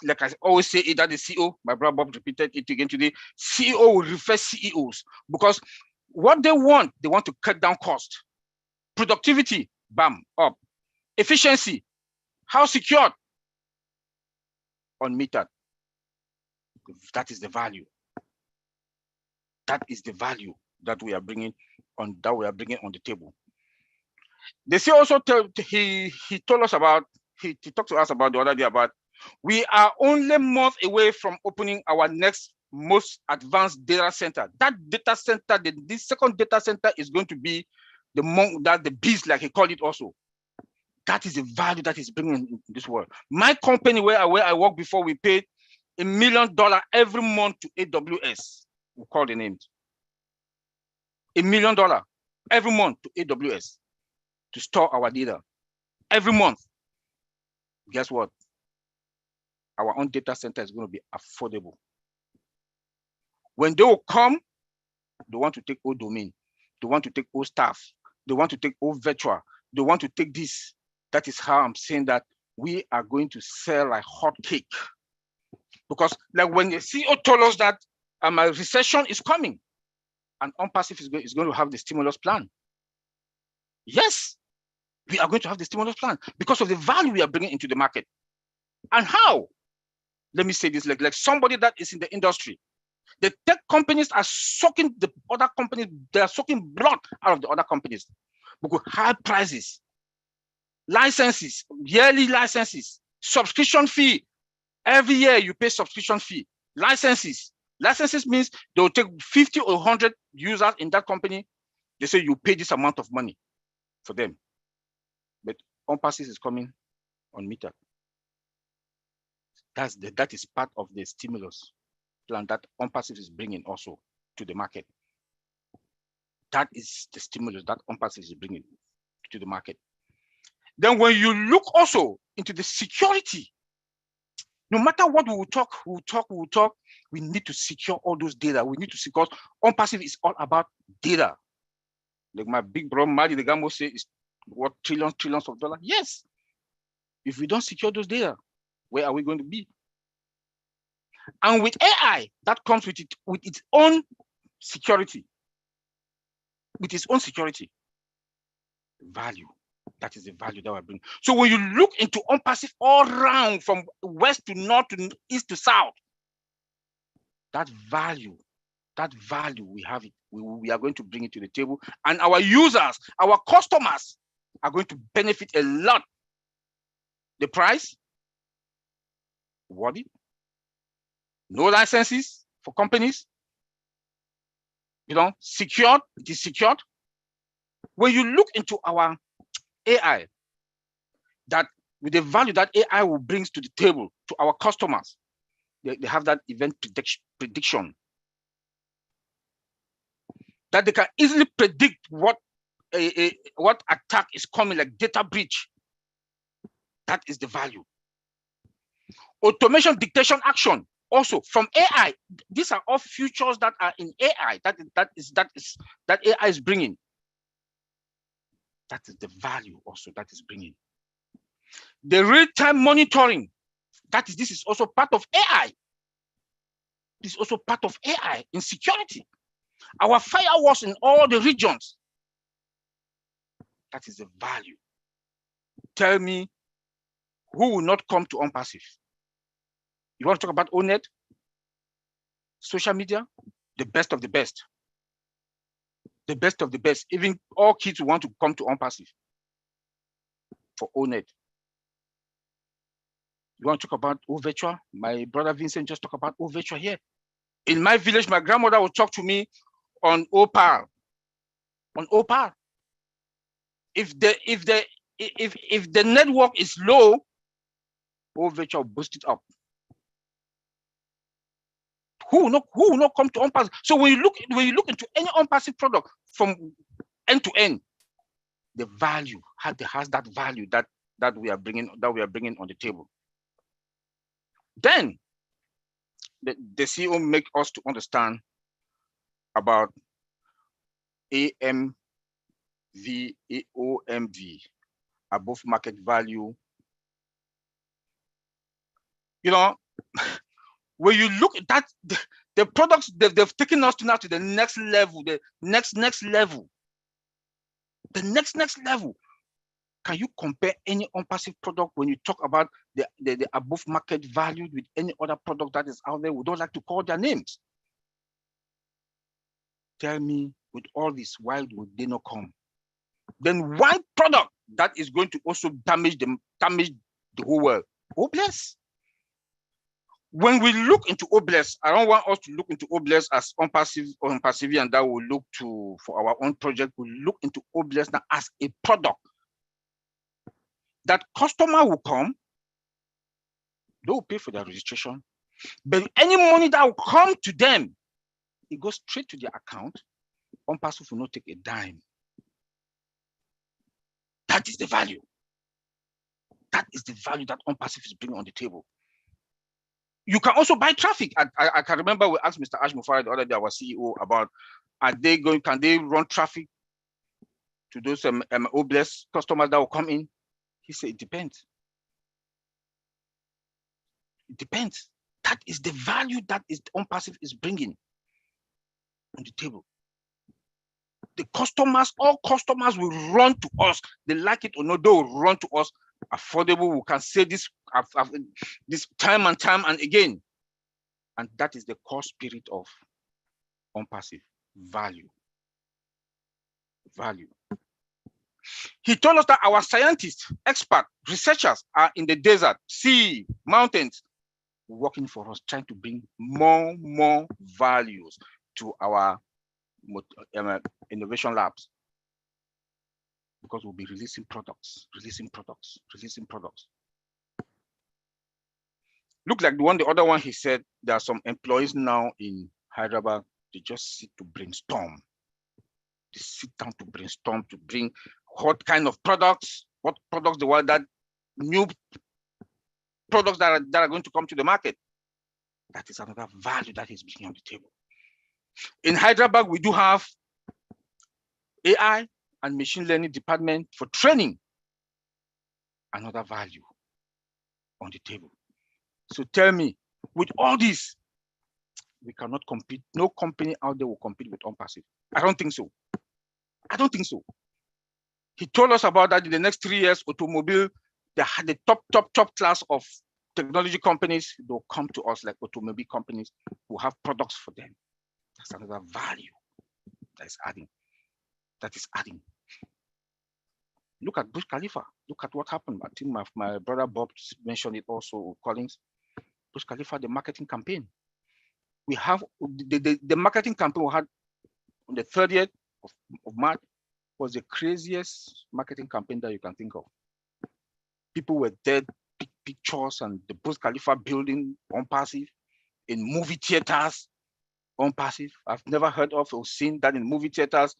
like I always say, that the CEO, my brother Bob repeated it again today, CEO will refer CEOs, because what they want to cut down cost. Productivity, bam, up. Efficiency, how secured? Unmetered. That is the value. That is the value that we are bringing on the table. They say also he told us about, he talked to us about the other day about, we are only months away from opening our next most advanced data center. That data center, this second data center is going to be the beast, like he called it also. That is the value that is bringing in this world. My company where I worked before, we paid $1 million every month to AWS. We call the names. $1 million every month to AWS to store our data every month. Guess what? Our own data center is going to be affordable. When they will come, they want to take all domain. They want to take all staff. They want to take all virtual. They want to take this. That is how I'm saying that we are going to sell like hot cake. Because like when the CEO told us that a recession is coming, and ONPASSIVE is going to have the stimulus plan. Yes, we are going to have the stimulus plan because of the value we are bringing into the market. And how? Let me say this, like somebody that is in the industry. The tech companies are sucking the other companies, they are sucking blood out of the other companies because high prices, licenses, yearly licenses, subscription fee. Every year you pay subscription fee. Licenses means they will take 50 or 100 users in that company. They say you pay this amount of money for them. But ONPASSIVE is coming on meter. That is part of the stimulus plan that ONPASSIVE is bringing also to the market. That is the stimulus that ONPASSIVE is bringing to the market. Then when you look also into the security, no matter what we will talk, we need to secure all those data. We need to secure. ONPASSIVE is all about data. Like my big brother Madi the Gambo say, is what trillions of dollars. Yes. If we don't secure those data, where are we going to be? And with AI, that comes with its own security. With its own security. Value. That is the value that we bring. So when you look into ONPASSIVE all around from west to north to east to south, that value we have it. We are going to bring it to the table, and our users, our customers are going to benefit a lot. The price, worthy. No licenses for companies. Secured. It is secured. When you look into our AI, that with the value that AI will bring to the table to our customers, they have that event prediction. That they can easily predict what attack is coming, like data breach. That is the value. Automation, dictation, action. Also from AI, these are all features that are in AI. That AI is bringing. That is the value also that is bringing. The real-time monitoring. This is also part of AI. This is also part of AI in security. Our firewalls in all the regions. That is the value. Tell me, who will not come to ONPASSIVE? You want to talk about ONET? Social media? The best of the best. The best of the best. Even all kids who want to come to ONPASSIVE for ONET. You want to talk about OVirtual? My brother Vincent just talked about OVirtual here. In my village, my grandmother would talk to me on OPAL. On OPAL. If the network is low, OVirtual will boost it up. Who will not come to ONPASSIVE? So when you look into any ONPASSIVE product from end to end, the value has that value that we are bringing on the table. Then the CEO make us to understand about AMV, AOMV, above market value. When you look at that, the products they've taken us to the next level, the next level. The next level. Can you compare any ONPASSIVE product when you talk about the above market value with any other product that is out there? We don't like to call their names. Tell me, with all this, why would they not come? Then one product that is going to also damage the whole world. OBLESS. When we look into OBLESS, I don't want us to look into OBLESS as ONPASSIVE, and that will look for our own project. We look into OBLESS now as a product. that customer will come, they will pay for their registration, but any money that will come to them, it goes straight to their account. ONPASSIVE will not take a dime. That is the value. That is the value that ONPASSIVE is bringing on the table. You can also buy traffic. I can remember we asked Mr. Mahfuz the other day, our CEO, about can they run traffic to those OBLES customers that will come in? He said, it depends. It depends. That is the value that is ONPASSIVE is bringing on the table. The customers, all customers will run to us. They like it or not, they will run to us. Affordable, we can say this time and time and again. And that is the core spirit of ONPASSIVE, value. Value. He told us that our scientists, experts, researchers are in the desert, sea, mountains, working for us, trying to bring more values to our innovation labs. Because we'll be releasing products. Look like the other one he said, there are some employees now in Hyderabad, they just sit to brainstorm. They sit down to brainstorm to bring what kind of products, what products they want, that new products that are going to come to the market. That is another value that is bringing on the table. In Hyderabad, we do have AI and machine learning department for training. Another value on the table. So tell me, with all this, we cannot compete. No company out there will compete with ONPASSIVE. I don't think so. I don't think so. He told us about that in the next 3 years, automobile, they had the top class of technology companies. They'll come to us like automobile companies who have products for them. That's another value that is adding. That is adding. Look at Burj Khalifa. Look at what happened. I think my brother Bob mentioned it also, Collins. Burj Khalifa, the marketing campaign. We have the marketing campaign we had on the 30th of March was the craziest marketing campaign that you can think of. People were there, big pictures, and the Burj Khalifa building ONPASSIVE, in movie theaters, ONPASSIVE. I've never heard of or seen that in movie theaters.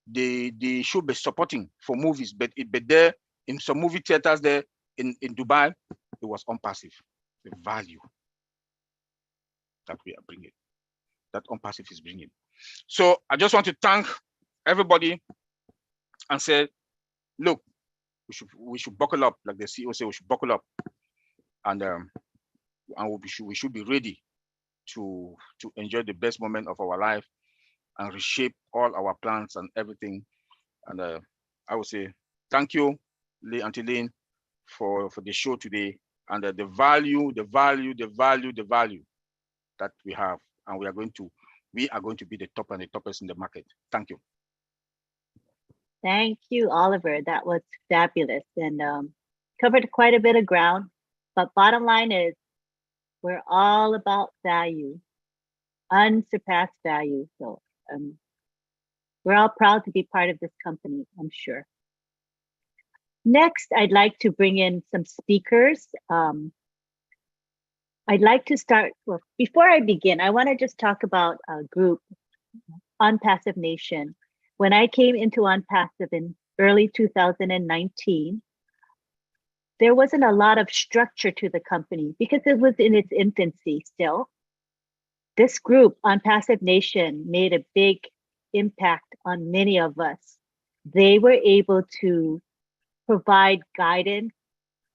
They should be supporting for movies, but there in some movie theaters there in Dubai, it was ONPASSIVE. The value that we are bringing, that ONPASSIVE is bringing. So I just want to thank everybody and say, look, we should buckle up, like the CEO said, we should buckle up, and we should be ready to enjoy the best moment of our life and reshape all our plans and everything. And I would say thank you, Auntie Lynn, for the show today, and the value that we have, and we are going to be the top and the toppest in the market. Thank you. Thank you, Oliver. That was fabulous and covered quite a bit of ground. But bottom line is, we're all about value, unsurpassed value. So we're all proud to be part of this company, I'm sure. Next, I'd like to bring in some speakers. I'd like to start, well, before I begin, I want to just talk about a group, ONPASSIVE Nation. When I came into ONPASSIVE in early 2019, there wasn't a lot of structure to the company because it was in its infancy still. This group, ONPASSIVE Nation, made a big impact on many of us. They were able to provide guidance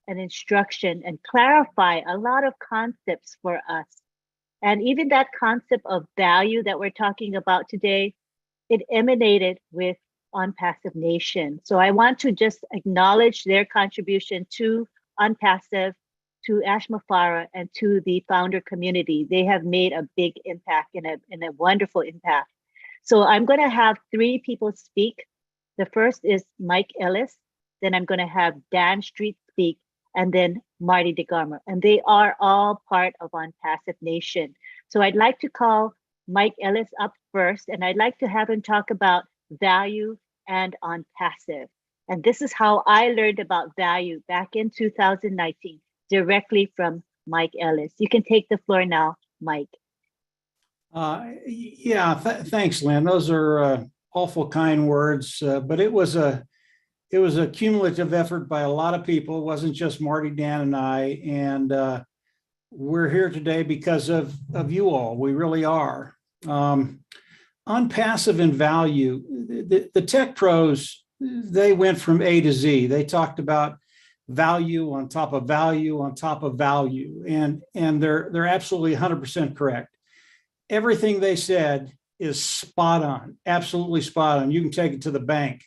and instruction and clarify a lot of concepts for us. And even that concept of value that we're talking about today, it emanated with ONPASSIVE Nation. So I want to just acknowledge their contribution to ONPASSIVE, to Ashmafara, and to the founder community. They have made a big impact and a wonderful impact. So I'm going to have 3 people speak. The first is Mike Ellis, then I'm going to have Dan Street speak, and then Marty DeGarmo. And they are all part of ONPASSIVE Nation. So I'd like to call Mike Ellis up first, and I'd like to have him talk about value and ONPASSIVE. And this is how I learned about value back in 2019, directly from Mike Ellis. You can take the floor now, Mike. Yeah, thanks, Lynn. Those are awful kind words, but it was a cumulative effort by a lot of people. It wasn't just Marty, Dan, and I. And we're here today because of you all. We really are. ONPASSIVE and value, the tech pros, they went from A to Z. They talked about value on top of value on top of value. And they're absolutely 100% correct. Everything they said is spot on, absolutely spot on. You can take it to the bank.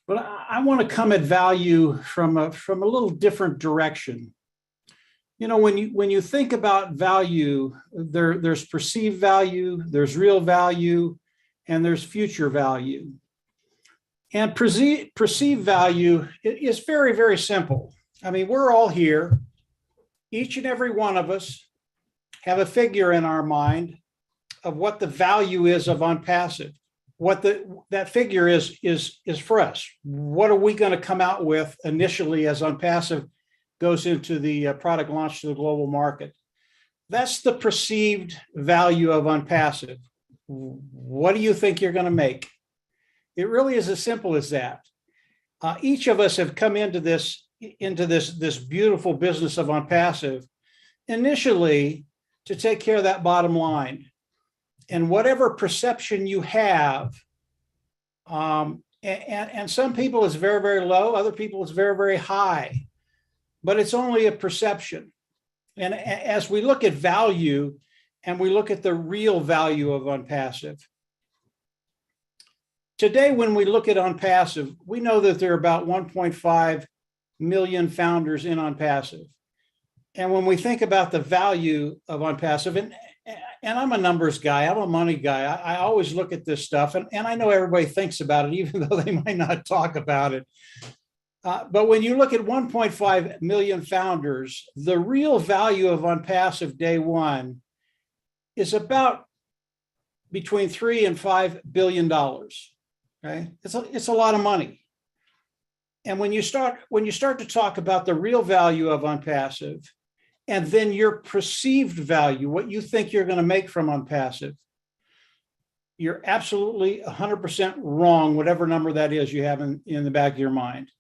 But I want to come at value from a little different direction. You know, when you think about value, there's perceived value, there's real value, and there's future value. And perceived value is very, very simple. I mean, we're all here. Each and every one of us have a figure in our mind of what the value is of ONPASSIVE. What that figure is for us. What are we going to come out with initially as ONPASSIVE goes into the product launch to the global market? That's the perceived value of ONPASSIVE. What do you think you're going to make? It really is as simple as that. Each of us have come into this beautiful business of ONPASSIVE initially to take care of that bottom line. And whatever perception you have, and some people it's very, very low, other people it's very, very high, but it's only a perception. And as we look at value and we look at the real value of ONPASSIVE, today when we look at ONPASSIVE, we know that there are about 1.5 million founders in ONPASSIVE. And when we think about the value of ONPASSIVE, and I'm a numbers guy, I'm a money guy. I always look at this stuff, and I know everybody thinks about it, even though they might not talk about it. But when you look at 1.5 million founders, the real value of ONPASSIVE day one is about between $3 and $5 billion. Okay, it's a lot of money. And when you start to talk about the real value of ONPASSIVE, and then your perceived value, what you think you're going to make from ONPASSIVE, you're absolutely 100% wrong, whatever number that is you have in the back of your mind.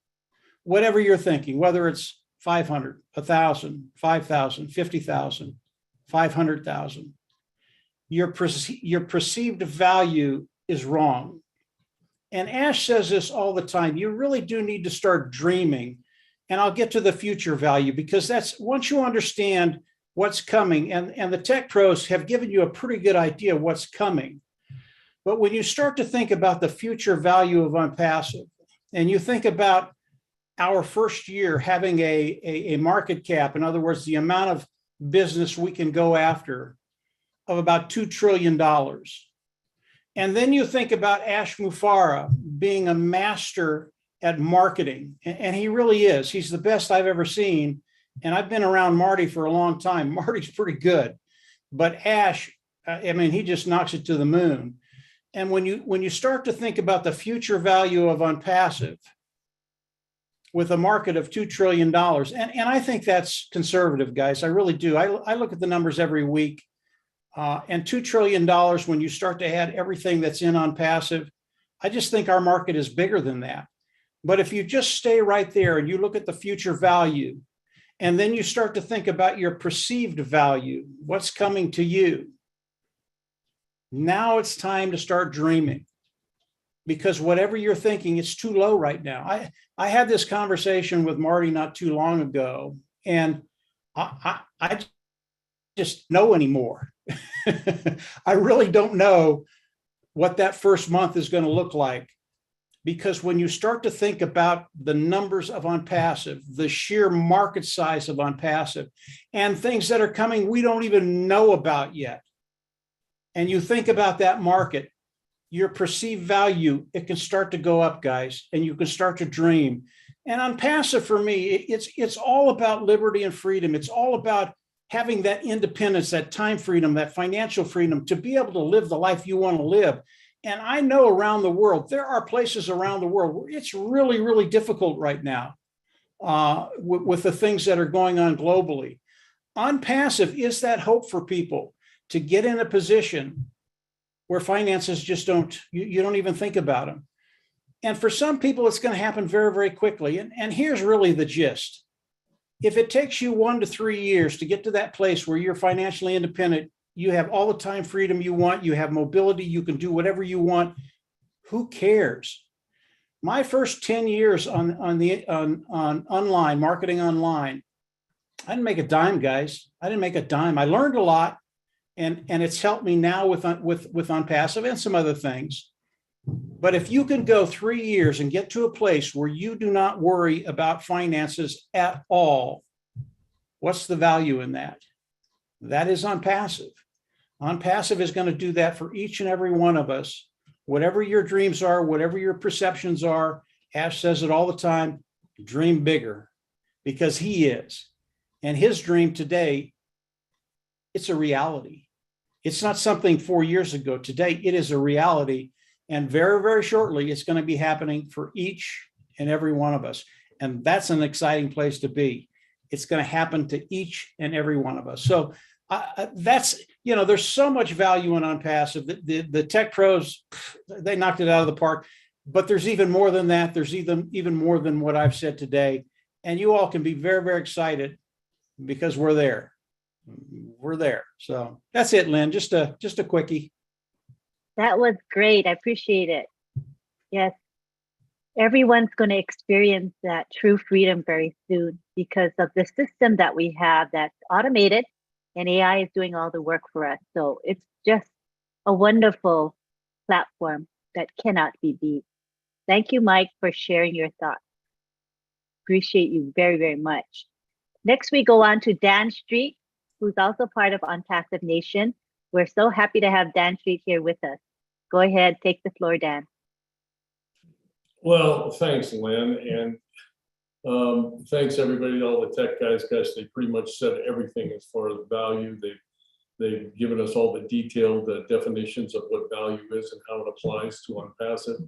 Whatever you're thinking, whether it's 500, 1,000, 5,000, 50,000, 500,000, your perceived value is wrong. And Ash says this all the time. You really do need to start dreaming. And I'll get to the future value, because that's once you understand what's coming, and the tech pros have given you a pretty good idea of what's coming. But when you start to think about the future value of ONPASSIVE, and you think about our first year having a market cap, in other words, the amount of business we can go after of about $2 trillion. And then you think about Ash Mufareh being a master at marketing, and he really is. He's the best I've ever seen. And I've been around Marty for a long time. Marty's pretty good, but Ash, I mean, he just knocks it to the moon. And when you start to think about the future value of ONPASSIVE with a market of $2 trillion, and I think that's conservative, guys. I really do. I look at the numbers every week, and $2 trillion, when you start to add everything that's in ONPASSIVE, I just think our market is bigger than that. But if you just stay right there and you look at the future value, and then you start to think about your perceived value, what's coming to you, now it's time to start dreaming. Because whatever you're thinking, it's too low right now. I had this conversation with Marty not too long ago, and I just know anymore. I really don't know what that first month is going to look like. Because when you start to think about the numbers of ONPASSIVE, the sheer market size of ONPASSIVE, and things that are coming we don't even know about yet, and you think about that market, your perceived value, it can start to go up, guys, and you can start to dream. And ONPASSIVE, for me, it's all about liberty and freedom. It's all about having that independence, that time freedom, that financial freedom to be able to live the life you want to live. And I know around the world, there are places around the world where it's really, really difficult right now with the things that are going on globally. ONPASSIVE is that hope for people to get in a position where finances just don't, you don't even think about them. And for some people, it's going to happen very, very quickly. And here's really the gist. If it takes you 1 to 3 years to get to that place where you're financially independent, you have all the time freedom you want, you have mobility, you can do whatever you want, who cares? My first 10 years on online, marketing online, I didn't make a dime, guys. I didn't make a dime. I learned a lot, and it's helped me now with ONPASSIVE and some other things. But if you can go 3 years and get to a place where you do not worry about finances at all, what's the value in that? That is ONPASSIVE. ONPASSIVE is going to do that for each and every one of us. Whatever your dreams are, whatever your perceptions are, Ash says it all the time, dream bigger, because he is. And his dream today, it's a reality. It's not something 4 years ago. Today, it is a reality. And very, very shortly, it's going to be happening for each and every one of us. And that's an exciting place to be. It's going to happen to each and every one of us. So that's, you know, there's so much value in ONPASSIVE. The tech pros, they knocked it out of the park. But there's even more than that. There's even more than what I've said today. And you all can be very, very excited because we're there. We're there. So that's it, Lynn. Just a quickie. That was great. I appreciate it. Yes. Everyone's going to experience that true freedom very soon because of the system that we have that's automated, and AI is doing all the work for us. So it's just a wonderful platform that cannot be beat. Thank you, Mike, for sharing your thoughts. Appreciate you very, very much. Next, we go on to Dan Street, who's also part of ONPASSIVE Nation. We're so happy to have Dan Street here with us. Go ahead, take the floor, Dan. Well, thanks, Lynn, and thanks everybody, all the tech guys. Gosh, they pretty much said everything as far as value. They've given us all the detailed definitions of what value is and how it applies to ONPASSIVE.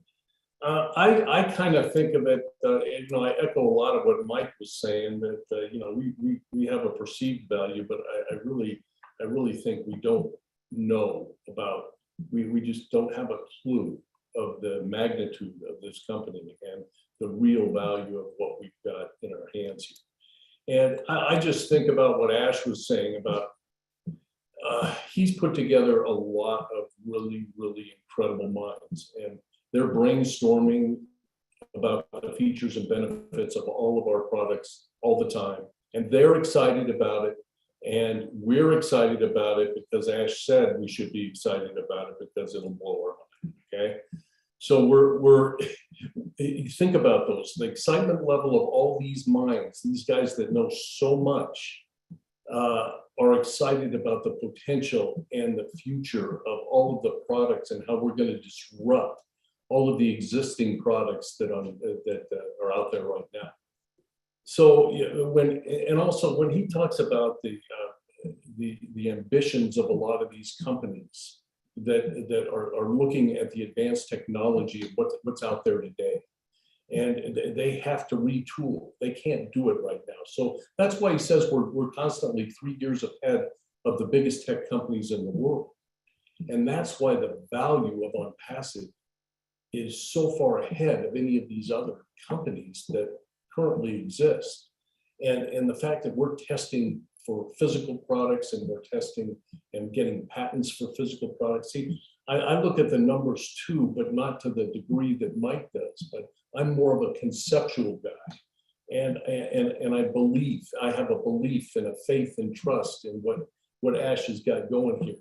I kind of think of it, you know, I echo a lot of what Mike was saying, that you know, we have a perceived value, but I really think we don't know about, we just don't have a clue of the magnitude of this company and the real value of what we've got in our hands here. And I just think about what Ash was saying about, he's put together a lot of really, really incredible minds, and they're brainstorming about the features and benefits of all of our products all the time. And they're excited about it. And we're excited about it because Ash said we should be excited about it because it'll blow our mind, okay? So we're think about those, the excitement level of all these minds, these guys that know so much, are excited about the potential and the future of all of the products and how we're going to disrupt all of the existing products that are out there right now. So when he talks about the ambitions of a lot of these companies that are looking at the advanced technology of what's out there today, and they have to retool. They can't do it right now. So that's why he says we're constantly 3 years ahead of the biggest tech companies in the world. And that's why the value of ONPASSIVE is so far ahead of any of these other companies that currently exist. And the fact that we're testing for physical products and we're testing and getting patents for physical products. See, I look at the numbers too, but not to the degree that Mike does, but I'm more of a conceptual guy. And I have a belief and a faith and trust in what Ash has got going here.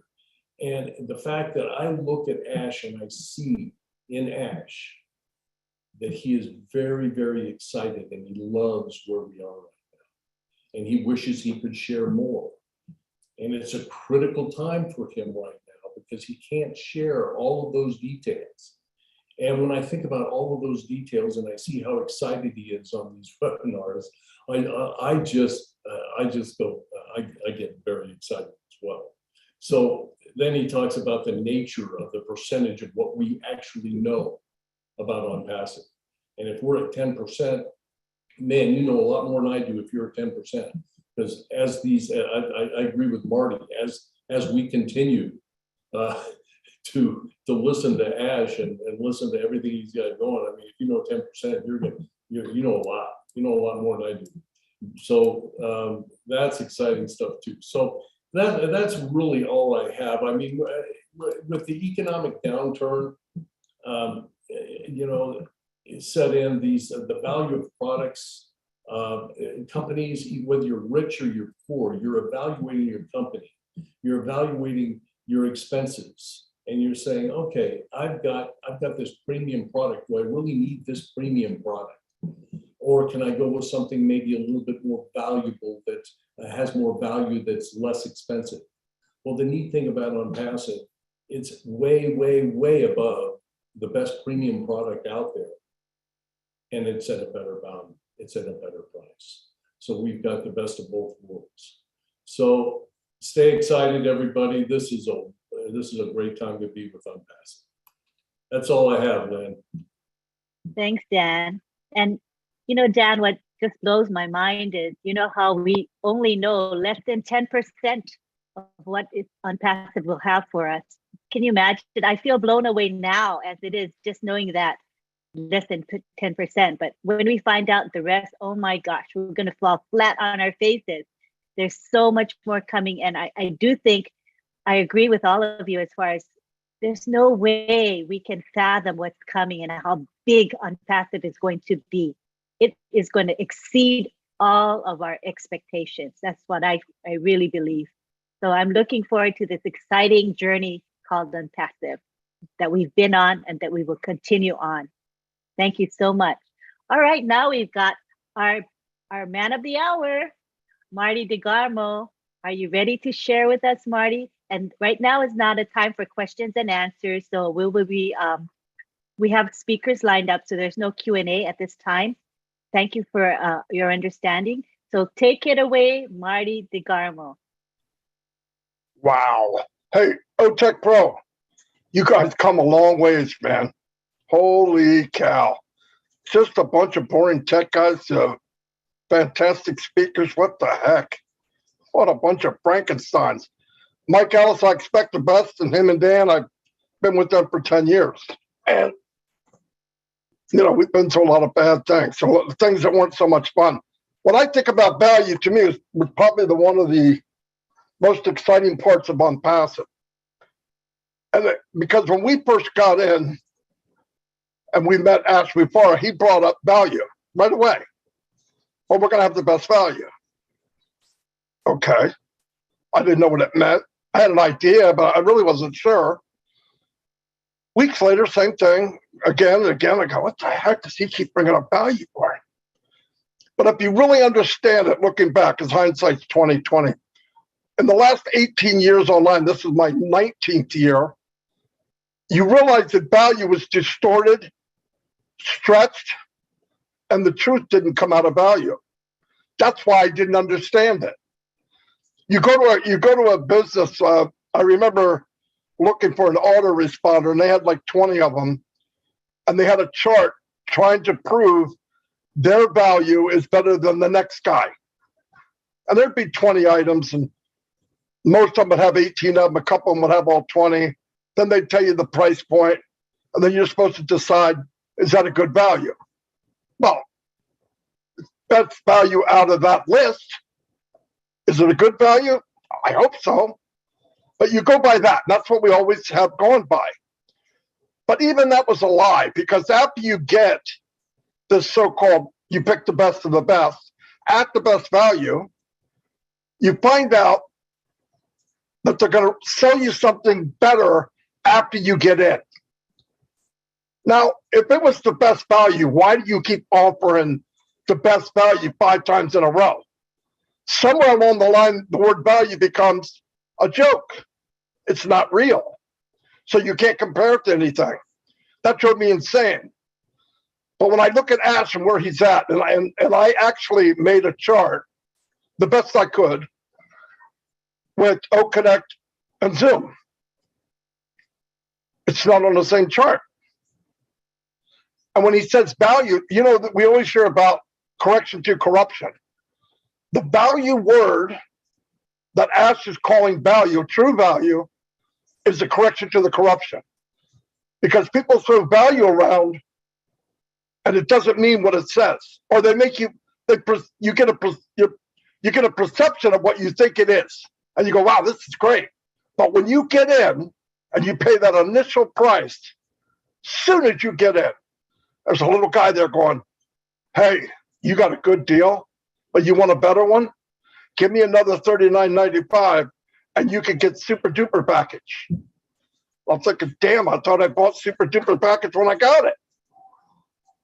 And the fact that I look at Ash and I see in Ash that he is very, very excited and he loves where we are right now. And he wishes he could share more. And it's a critical time for him right now because he can't share all of those details. And when I think about all of those details and I see how excited he is on these webinars, I get very excited as well. So then he talks about the nature of the percentage of what we actually know about ONPASSIVE. And if we're at 10%, man, you know a lot more than I do if you're at 10%. Because as these, I agree with Marty, as we continue to listen to Ash and listen to everything he's got going, I mean, if you know 10%, you know a lot. You know a lot more than I do. So that's exciting stuff too. So that's really all I have. I mean, with the economic downturn, you know, set in the value of products, companies, whether you're rich or you're poor, you're evaluating your company, you're evaluating your expenses, and you're saying, okay, I've got this premium product. Do I really need this premium product? Or can I go with something maybe a little bit more valuable that has more value, that's less expensive? Well, the neat thing about ONPASSIVE, it's way, way, way above the best premium product out there. And it's at a better value. It's at a better price. So we've got the best of both worlds. So stay excited, everybody. This is a great time to be with ONPASSIVE. That's all I have, Lynn. Thanks, Dan. And you know, Dan, what just blows my mind is, you know, how we only know less than 10% of what ONPASSIVE will have for us. Can you imagine? I feel blown away now as it is, just knowing that less than 10%. But when we find out the rest, oh my gosh, we're going to fall flat on our faces. There's so much more coming. And I do think I agree with all of you as far as there's no way we can fathom what's coming and how big ONPASSIVE is going to be. It is going to exceed all of our expectations. That's what I really believe. So I'm looking forward to this exciting journey called ONPASSIVE that we've been on and that we will continue on. Thank you so much. All right, now we've got our man of the hour, Marty DeGarmo. Are you ready to share with us, Marty? And right now is not a time for questions and answers. So we have speakers lined up, so there's no Q&A at this time. Thank you for your understanding. So take it away, Marty DeGarmo. Wow. Hey, OTech Pro, you guys come a long ways, man. Holy cow. Just a bunch of boring tech guys, fantastic speakers. What the heck? What a bunch of Frankensteins. Mike Ellis, I expect the best, and him and Dan, I've been with them for 10 years. And you know, we've been through a lot of bad things, so things that weren't so much fun. When I think about value, to me, is probably one of the most exciting parts of ONPASSIVE. And because when we first got in and we met Ash before, he brought up value right away. Well, we're going to have the best value. Okay. I didn't know what it meant. I had an idea, but I really wasn't sure. Weeks later, same thing, again and again. I go, what the heck does he keep bringing up value for? But if you really understand it, looking back, as hindsight's 20/20, in the last 18 years online, this is my 19th year, you realize that value was distorted, stretched, and the truth didn't come out of value. That's why I didn't understand it. You go to a business. I remember looking for an autoresponder, and they had like 20 of them, and they had a chart trying to prove their value is better than the next guy. And there'd be 20 items, and most of them would have 18 of them, a couple of them would have all 20. Then they'd tell you the price point, and then you're supposed to decide, is that a good value? Well, best value out of that list. Is it a good value? I hope so. But you go by that. That's what we always have gone by. But even that was a lie, because after you get this so-called, you pick the best of the best at the best value, you find out that they're going to sell you something better after you get in. Now, if it was the best value, why do you keep offering the best value 5 times in a row? Somewhere along the line, the word value becomes a joke. It's not real. So you can't compare it to anything. That drove me insane. But when I look at Ash and where he's at, and I actually made a chart, the best I could, with OConnect and Zoom. It's not on the same chart. And when he says value, you know, that we always hear about correction to corruption. The value word that Ash is calling value, true value, is the correction to the corruption. Because people throw value around and it doesn't mean what it says. Or they make you, you get a perception of what you think it is. And you go, wow, this is great. But when you get in and you pay that initial price, soon as you get in, there's a little guy there going, hey, you got a good deal, but you want a better one? Give me another $39.95 and you can get super duper package. I'm thinking, damn, I thought I bought super duper package when I got it.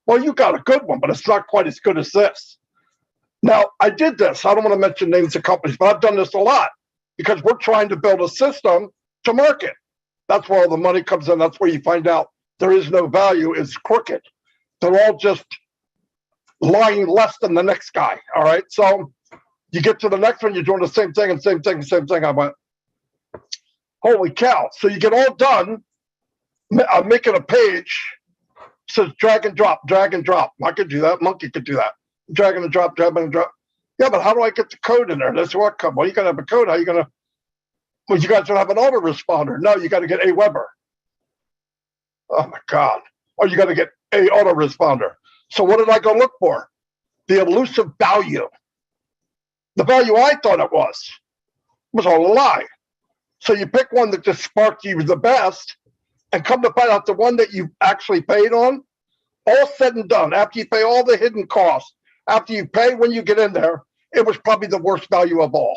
Well, you got a good one, but it's not quite as good as this. Now, I did this. I don't want to mention names of companies, but I've done this a lot because we're trying to build a system to market. That's where all the money comes in. That's where you find out there is no value. It's crooked. They're all just lying less than the next guy. All right. So you get to the next one, you're doing the same thing and same thing, same thing. I went, holy cow. So you get all done. I'm making a page, says drag and drop, drag and drop. I could do that. Monkey could do that. Drag and drop, drag and drop. Yeah, but how do I get the code in there? That's what come. Well, you got to have a code. How are you going to? Well, you guys don't have an autoresponder. No, you got to get a Weber. Oh my God. Or you got to get a autoresponder. So what did I go look for? The elusive value. The value I thought it was all a lie. So you pick one that just sparked you the best and come to find out the one that you actually paid on, all said and done, after you pay all the hidden costs, after you pay when you get in there, it was probably the worst value of all.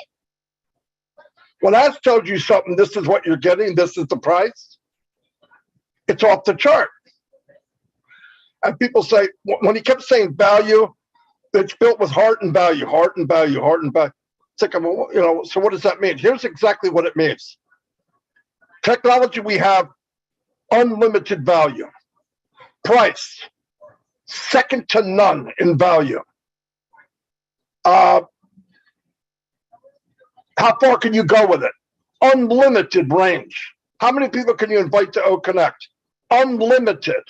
When Ash told you something, this is what you're getting, this is the price, it's off the chart. And people say, when he kept saying value, it's built with heart and value, heart and value, heart and value. It's like, you know, so what does that mean? Here's exactly what it means. Technology, we have unlimited value. Price, second to none in value. How far can you go with it? Unlimited range. How many people can you invite to O Connect? Unlimited.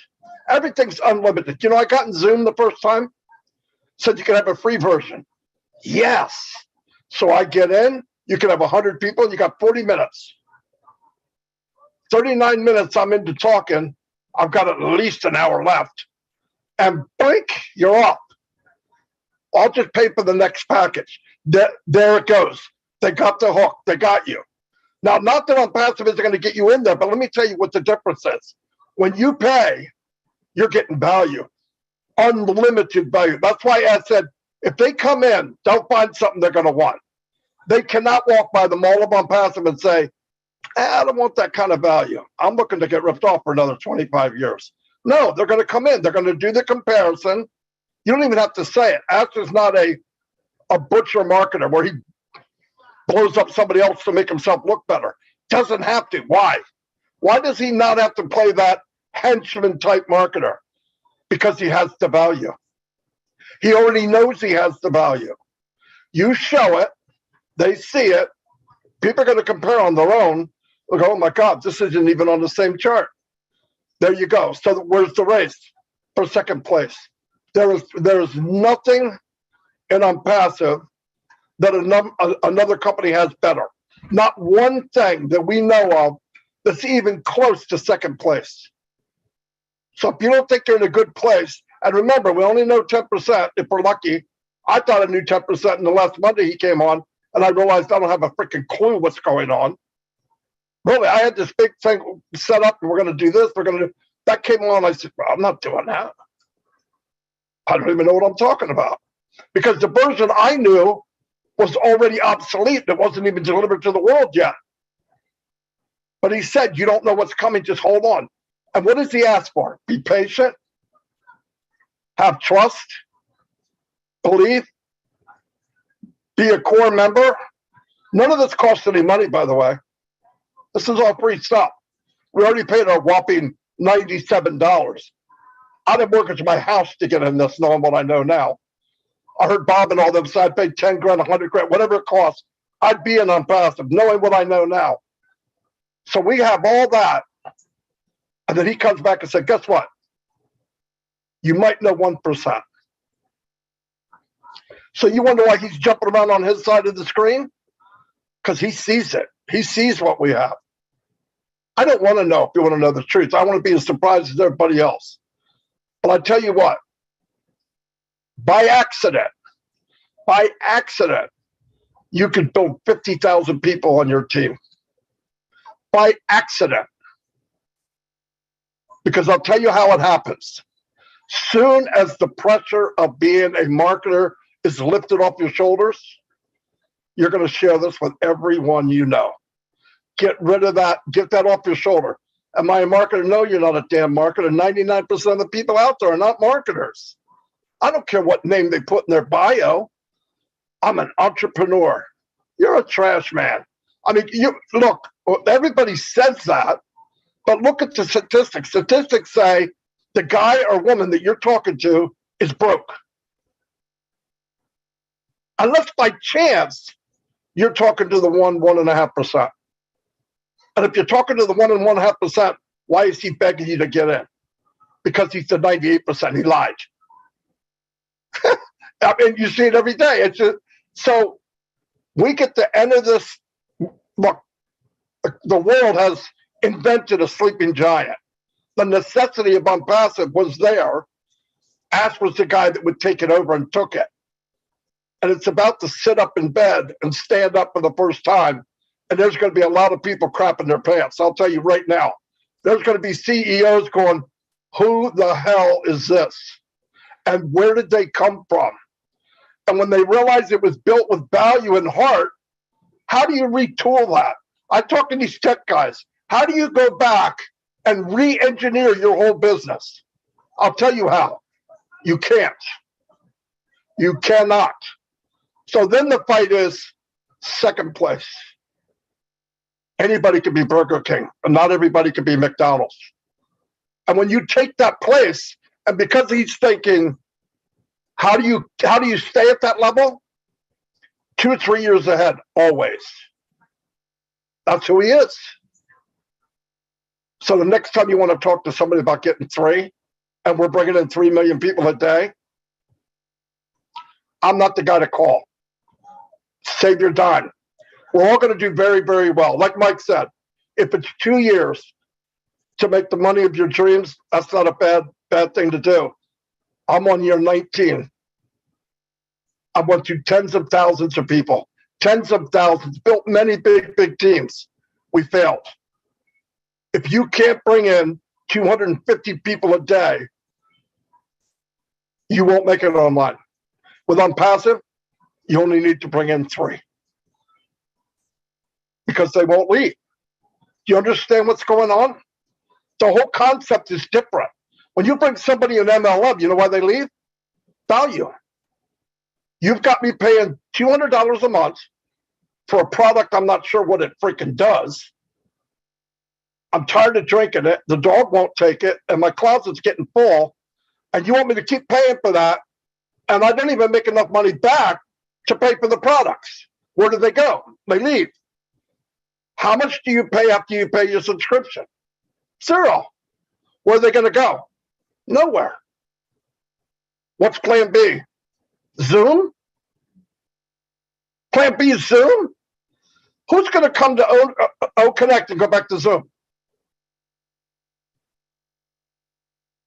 Everything's unlimited. You know, I got in Zoom the first time, said you can have a free version. Yes. So I get in, you can have 100 people, and you got 40 minutes. 39 minutes I'm into talking. I've got at least an hour left. And blink, you're up. I'll just pay for the next package. There it goes. They got the hook. They got you. Now, not that ONPASSIVE is going to get you in there, but let me tell you what the difference is. When you pay, you're getting value. Unlimited value. That's why I said, if they come in, don't find something they're going to want. They cannot walk by the mall of ONPASSIVE and say, I don't want that kind of value. I'm looking to get ripped off for another 25 years. No, they're going to come in. They're going to do the comparison. You don't even have to say it. Ash is not a butcher marketer where he blows up somebody else to make himself look better. Doesn't have to. Why? Why does he not have to play that henchman type marketer? Because he has the value. He already knows he has the value. You show it, they see it, people are going to compare on their own. Look, oh my God, this isn't even on the same chart. There you go. So where's the race for second place? There is nothing in ONPASSIVE that another company has better. Not one thing that we know of that's even close to second place. So if you don't think you're in a good place, and remember, we only know 10% if we're lucky. I thought I knew 10% in the last Monday he came on, and I realized I don't have a freaking clue what's going on. Really, I had this big thing set up, and we're going to do this, we're going to do that. Came on, I said, well, I'm not doing that. I don't even know what I'm talking about. Because the version I knew was already obsolete. It wasn't even delivered to the world yet. But he said, you don't know what's coming, just hold on. And what does he ask for? Be patient, have trust, believe, be a core member. None of this costs any money, by the way. This is all free stuff. We already paid a whopping $97. I didn't mortgage my house to get in this, knowing what I know now. I heard Bob and all them say I'd pay 10 grand, 100 grand, whatever it costs. I'd be in ONPASSIVE, knowing what I know now. So we have all that. And then he comes back and said, guess what? You might know 1%. So you wonder why he's jumping around on his side of the screen? Because he sees it. He sees what we have. I don't want to know if you want to know the truth. I want to be as surprised as everybody else. But I tell you what, by accident, you could build 50,000 people on your team. By accident. Because I'll tell you how it happens. Soon as the pressure of being a marketer is lifted off your shoulders, you're going to share this with everyone you know. Get rid of that. Get that off your shoulder. Am I a marketer? No, you're not a damn marketer. 99% of the people out there are not marketers. I don't care what name they put in their bio. I'm an entrepreneur. You're a trash man. I mean, look, everybody says that, but look at the statistics. Statistics say the guy or woman that you're talking to is broke. Unless by chance you're talking to the 1.5%. And if you're talking to the 1.5%, why is he begging you to get in? Because he's the 98%. He lied. I mean, you see it every day. It's just, so we get to enter this. Look, the world has invented a sleeping giant. The necessity of ONPASSIVE was there. Ash was the guy that would take it over and took it. And it's about to sit up in bed and stand up for the first time. And there's going to be a lot of people crapping their pants. I'll tell you right now, there's going to be CEOs going, who the hell is this? And where did they come from? And when they realize it was built with value and heart, how do you retool that? I talk to these tech guys. How do you go back and re-engineer your whole business? I'll tell you how. You can't. You cannot. So then the fight is second place. Anybody can be Burger King, and not everybody can be McDonald's. And when you take that place, and because he's thinking, how do you stay at that level? 2 or 3 years ahead, always. That's who he is. So the next time you want to talk to somebody about getting 3, and we're bringing in 3 million people a day, I'm not the guy to call. Save your dime. We're all going to do very, very well. Like Mike said, if it's 2 years to make the money of your dreams, that's not a bad thing to do. I'm on year 19. I went to tens of thousands of people, tens of thousands, built many big teams. We failed. If you can't bring in 250 people a day, you won't make it online. With ONPASSIVE, you only need to bring in 3 because they won't leave. Do you understand what's going on? The whole concept is different. When you bring somebody in MLM, you know why they leave? Value. You've got me paying $200 a month for a product I'm not sure what it freaking does. I'm tired of drinking it. The dog won't take it, and my closet's getting full. And you want me to keep paying for that, and I don't even make enough money back to pay for the products. Where do they go? They leave. How much do you pay after you pay your subscription? 0. Where are they going to go? Nowhere. What's plan B? Zoom? Plan B is Zoom? Who's going to come to O-Connect and go back to Zoom?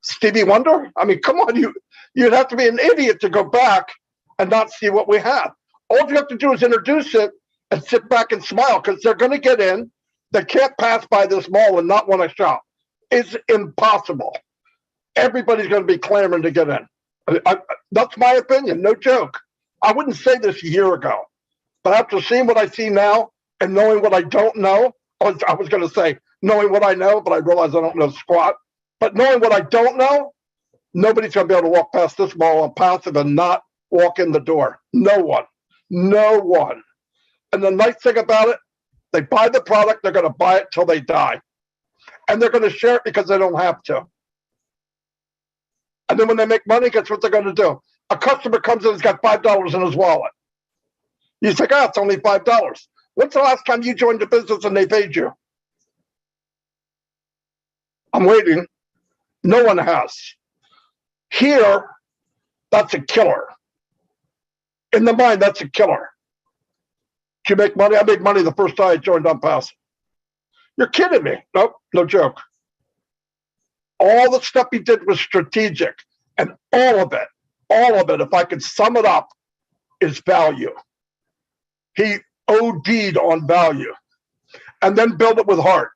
Stevie Wonder? I mean, come on, you'd have to be an idiot to go back and not see what we have. All you have to do is introduce it and sit back and smile, because they're going to get in. They can't pass by this mall and not want to shop. It's impossible. Everybody's going to be clamoring to get in. That's my opinion, no joke. I wouldn't say this a year ago, but after seeing what I see now and knowing what I don't know, I was going to say knowing what I know, but I realize I don't know squat. But knowing what I don't know, nobody's going to be able to walk past this mall ONPASSIVE and not walk in the door. No one. No one. And the nice thing about it, they buy the product, they're going to buy it till they die. And they're going to share it because they don't have to. And then when they make money, guess what they're going to do? A customer comes in and has got $5 in his wallet. You say, it's only $5. When's the last time you joined a business and they paid you? I'm waiting. No one has. Here, that's a killer. In the mind, that's a killer. Did you make money? I made money the first time I joined ONPASSIVE. You're kidding me. Nope, no joke. All the stuff he did was strategic, and all of it, if I could sum it up, is value. He OD'd on value and then built it with heart.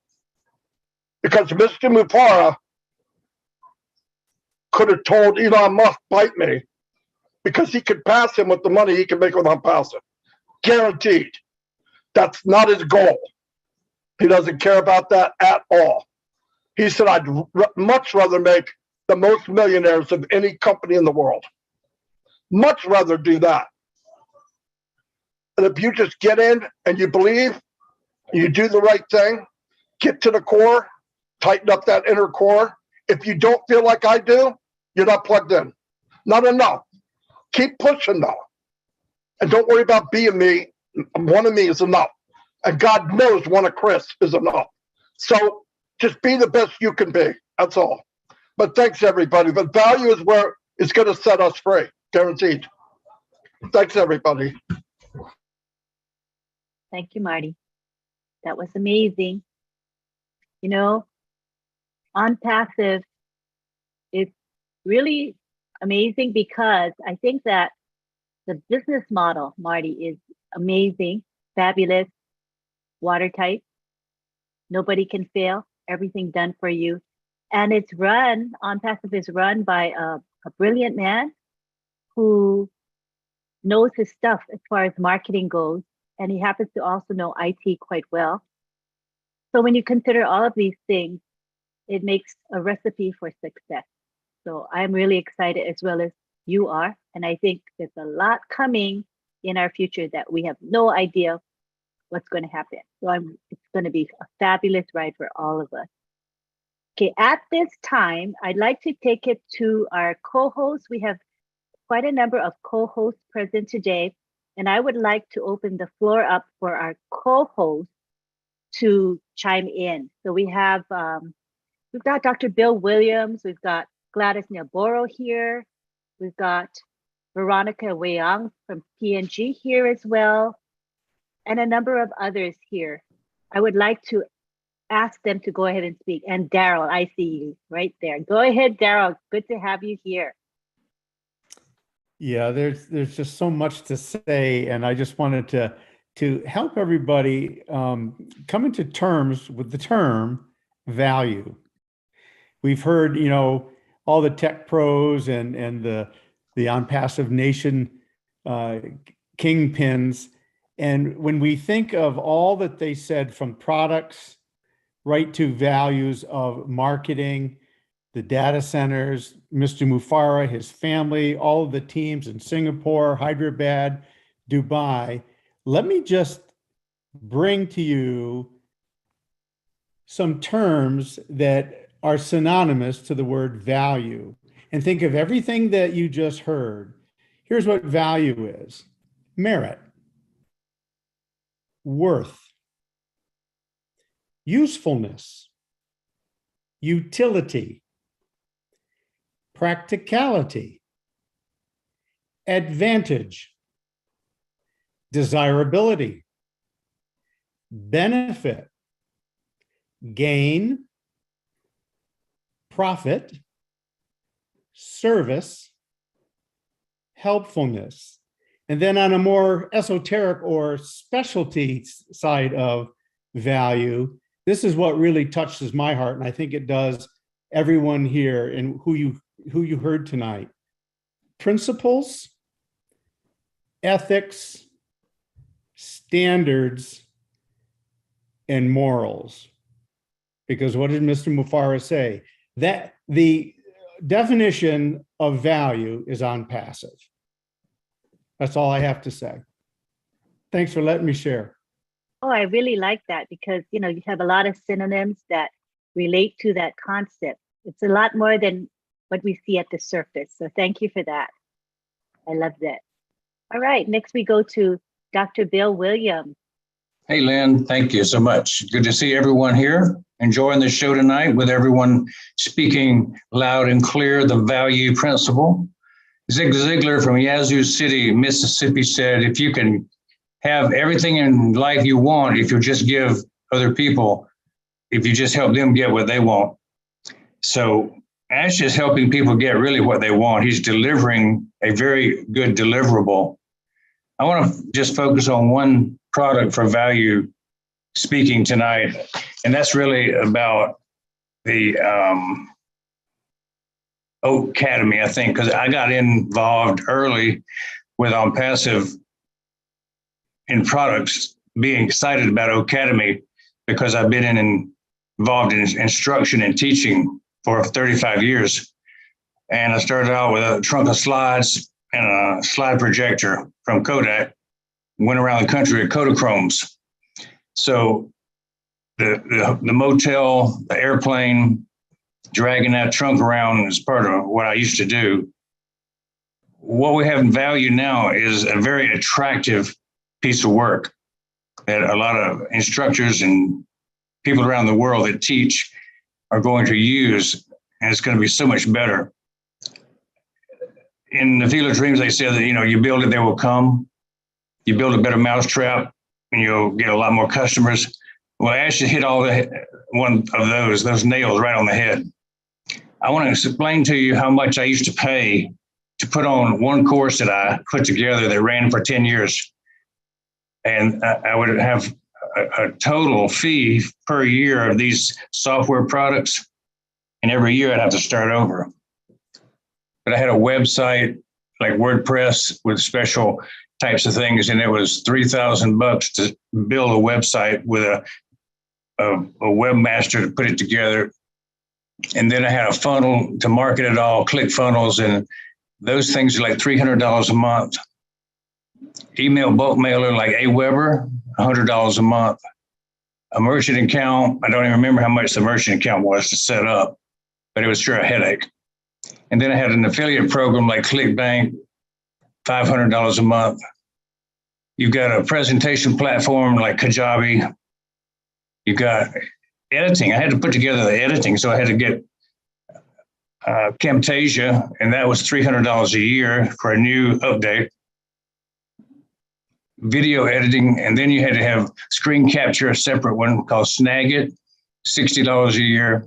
Because Mr. Mufara could have told Elon Musk, bite me, because he could pass him with the money he could make with ONPASSIVE. Guaranteed. That's not his goal. He doesn't care about that at all. He said, I'd much rather make the most millionaires of any company in the world. Much rather do that. And if you just get in and you believe, you do the right thing, get to the core, tighten up that inner core. If you don't feel like I do, you're not plugged in. Not enough. Keep pushing though. And don't worry about being me. One of me is enough. And God knows one of Chris is enough. So just be the best you can be. That's all. But thanks everybody. But value is where it's going to set us free. Guaranteed. Thanks everybody. Thank you, Marty. That was amazing. You know, ONPASSIVE is really amazing because I think that the business model, Marty, is amazing, fabulous, watertight. Nobody can fail. Everything done for you. And it's run, ONPASSIVE is run by a brilliant man who knows his stuff as far as marketing goes. And he happens to also know IT quite well. So when you consider all of these things, it makes a recipe for success. So I'm really excited as well as you are. And I think there's a lot coming in our future that we have no idea what's going to happen. So it's going to be a fabulous ride for all of us. Okay, at this time, I'd like to take it to our co-hosts. We have quite a number of co-hosts present today. And I would like to open the floor up for our co-hosts to chime in. So we have, we've got Dr. Bill Williams, we've got Gladys Nyaboro here, we've got Veronica Weyang from PNG here as well, and a number of others here. I would like to ask them to go ahead and speak. And Daryl, I see you right there. Go ahead, Daryl. Good to have you here. Yeah, there's just so much to say, and I just wanted to help everybody come into terms with the term value. We've heard, you know, all the tech pros and the ONPASSIVE Nation kingpins, and when we think of all that they said, from products right to values of marketing, the data centers, Mr. Mufara, his family, all of the teams in Singapore, Hyderabad, Dubai. Let me just bring to you some terms that are synonymous to the word value. And think of everything that you just heard. Here's what value is: merit, worth, usefulness, utility, practicality, advantage, desirability, benefit, gain, profit, service, helpfulness. And then on a more esoteric or specialty side of value, this is what really touches my heart, and I think it does everyone here and who you heard tonight. Principles, ethics, standards, and morals. Because what did Mr. Mufara say? That the definition of value is ONPASSIVE. That's all I have to say. Thanks for letting me share. Oh, I really like that because, you know, you have a lot of synonyms that relate to that concept. It's a lot more than what we see at the surface. So thank you for that. I love that. All right, next we go to Dr. Bill Williams. Hey, Lynn, thank you so much. Good to see everyone here. enjoying the show tonight with everyone speaking loud and clear the value principle. Zig Ziglar from Yazoo City, Mississippi said, if you can have everything in life you want, if you just give other people, if you just help them get what they want. So Ash is helping people get really what they want. He's delivering a very good deliverable. I want to just focus on one product for value speaking tonight, and that's really about the Academy, I think, because I got involved early with ONPASSIVE in products, being excited about Academy because I've been involved in instruction and teaching for 35 years. And I started out with a trunk of slides and a slide projector from Kodak, went around the country at Kodachromes. So the motel, the airplane, dragging that trunk around is part of what I used to do. What we have in value now is a very attractive piece of work that a lot of instructors and people around the world that teach are going to use, and it's going to be so much better. In the Field of Dreams, they said that, you build it, they will come. You build a better mousetrap, and you'll get a lot more customers. Well, Ash hit one of those nails right on the head. I want to explain to you how much I used to pay to put on one course that I put together that ran for 10 years. And I would have a total fee per year of these software products. And every year I'd have to start over. But I had a website like WordPress with special types of things. And it was $3,000 to build a website with a webmaster to put it together. And then I had a funnel to market it all, ClickFunnels, and those things are like $300 a month. Email bulk mailer like Aweber, $100 a month. A merchant account, I don't even remember how much the merchant account was to set up, but it was sure a headache. And then I had an affiliate program like ClickBank, $500 a month. You've got a presentation platform like Kajabi. You've got editing. I had to put together the editing, so I had to get Camtasia, and that was $300 a year for a new update. Video editing, and then you had to have screen capture, a separate one called Snagit, $60 a year.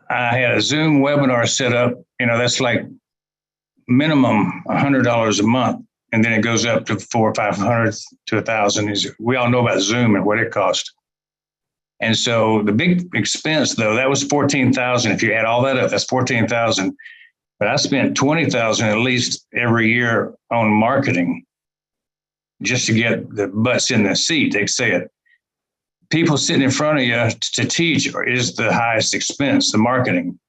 I had a Zoom webinar set up, that's like minimum $100 a month, and then it goes up to $400 or $500 to $1,000. We all know about Zoom and what it costs. And so the big expense, though, that was $14,000. If you add all that up, that's $14,000. But I spent $20,000 at least every year on marketing just to get the butts in the seat, they say it. People sitting in front of you to teach is the highest expense, the marketing.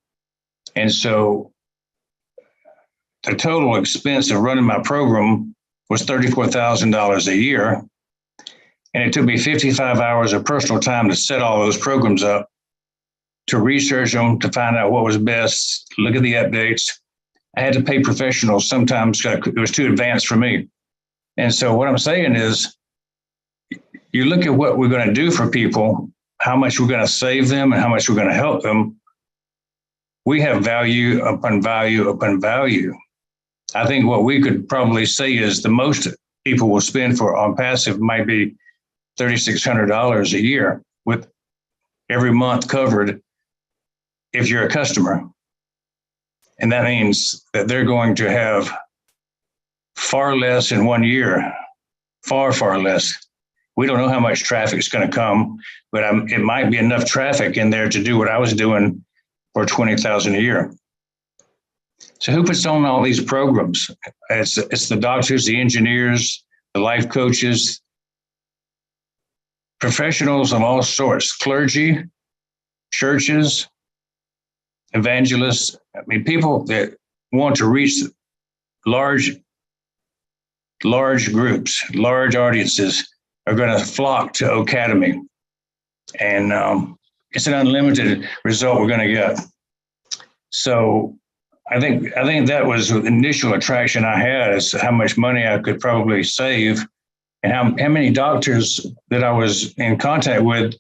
And so the total expense of running my program was $34,000 a year. And it took me 55 hours of personal time to set all those programs up, to research them, to find out what was best, look at the updates. I had to pay professionals sometimes because it was too advanced for me. And so what I'm saying is, you look at what we're going to do for people, how much we're going to save them and how much we're going to help them. We have value upon value upon value. I think what we could probably say is the most people will spend for ONPASSIVE might be $3,600 a year, with every month covered if you're a customer. And that means that they're going to have far less in 1 year, far, far less. We don't know how much traffic is going to come, but it might be enough traffic in there to do what I was doing for $20,000 a year. So who puts on all these programs? It's the doctors, the engineers, the life coaches, professionals of all sorts, clergy, churches, evangelists. I mean, people that want to reach large groups, large audiences are going to flock to Academy. And it's an unlimited result we're going to get. So I think that was the initial attraction I had, is how much money I could probably save, and how many doctors that I was in contact with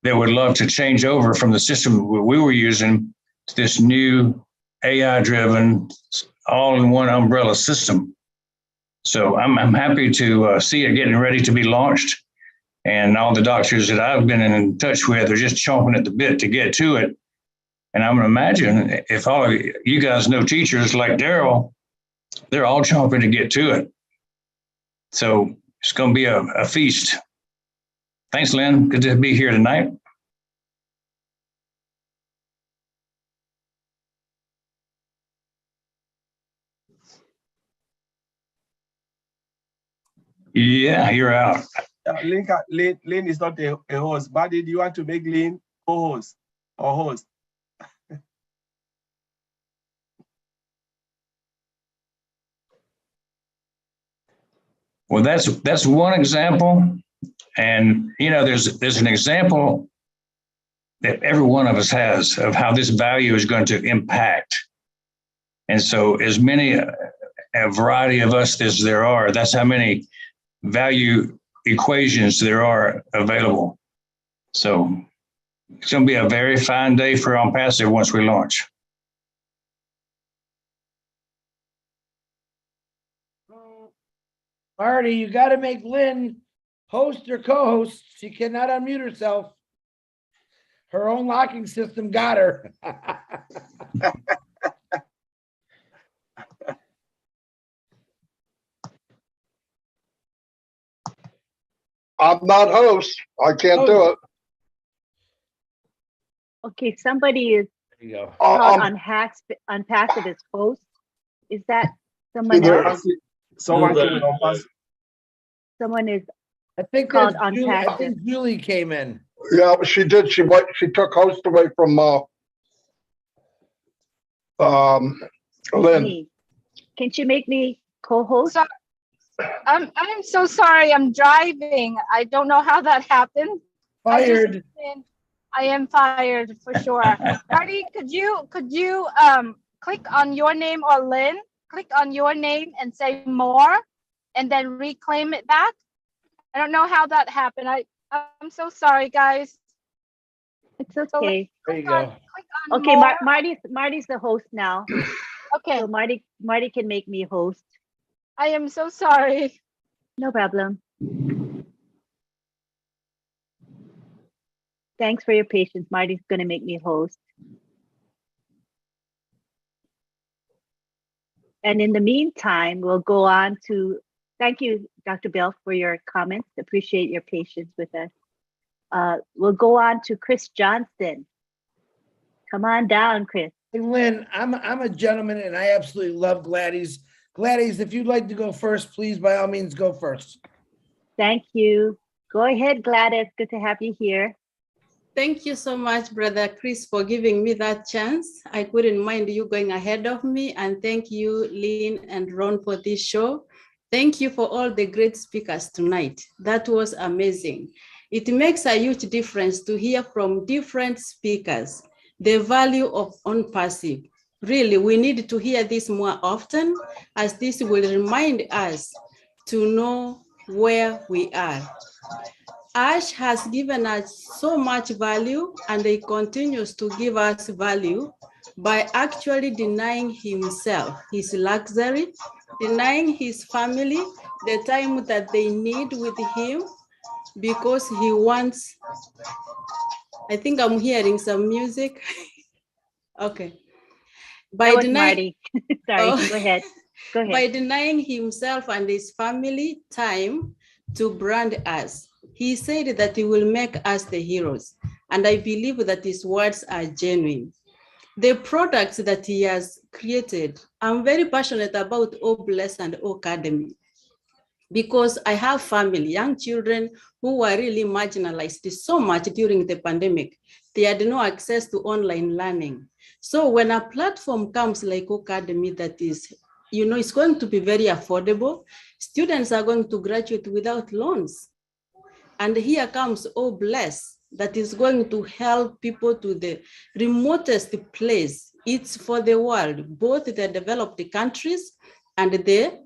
that would love to change over from the system we were using to this new AI-driven, all-in-one umbrella system. So I'm happy to see it getting ready to be launched. And all the doctors that I've been in touch with are just chomping at the bit to get to it. And I'm going to imagine if all of you guys know teachers like Daryl, they're all chomping to get to it. So it's going to be a feast. Thanks, Lynn. Good to be here tonight. Yeah, you're out. Lynn is not a host. Buddy, do you want to make Lynn co-host or host? Well, that's one example. And, you know, there's an example that every one of us has of how this value is going to impact. And so as many, a variety of us as there are, that's how many value equations there are available. So it's going to be a very fine day for ONPASSIVE once we launch. Marty, you got to make Lynn host or co-host. She cannot unmute herself. Her own locking system got her. I'm not host. I can't do it. Okay, somebody is There you go. called ONPASSIVE as host. Is that someone else? Someone Someone is I think called that's Julie. I ONPASSIVE. think Julie came in. Yeah, she did. She took host away from Lynn. Me. Can she make me co-host? So, I'm so sorry. I'm driving. I don't know how that happened. Fired. I am fired for sure. Marty, could you click on your name, or Lynn, click on your name and say more, and then reclaim it back? I don't know how that happened. I'm so sorry, guys. It's okay. There you go. Okay, Marty's the host now. Okay. So Marty can make me host. I am so sorry. No problem. Thanks for your patience. Marty's going to make me host. And in the meantime, we'll go on to, thank you, Dr. Bell, for your comments. Appreciate your patience with us. We'll go on to Chris Johnston. Come on down, Chris. Hey, Lynn, I'm a gentleman and I absolutely love Gladys. Gladys, if you'd like to go first, please, by all means, go first. Thank you. Go ahead, Gladys. Good to have you here. Thank you so much, Brother Chris, for giving me that chance. I couldn't mind you going ahead of me. And thank you, Lynn and Ron, for this show. Thank you for all the great speakers tonight. That was amazing. It makes a huge difference to hear from different speakers the value of ONPASSIVE. Really, we need to hear this more often, as this will remind us to know where we are. Ash has given us so much value, and he continues to give us value by actually denying himself his luxury, denying his family the time that they need with him, because he wants, I think I'm hearing some music. Okay. By denying, Sorry, go ahead. Go ahead. By denying himself and his family time to brand us, he said that he will make us the heroes. And I believe that his words are genuine. The products that he has created, I'm very passionate about O Bless and O Academy, because I have family, young children who were really marginalized so much during the pandemic. They had no access to online learning. So when a platform comes like O Academy that is, it's going to be very affordable, students are going to graduate without loans. And here comes O Bless, that is going to help people to the remotest place. It's for the world, both the developed countries and the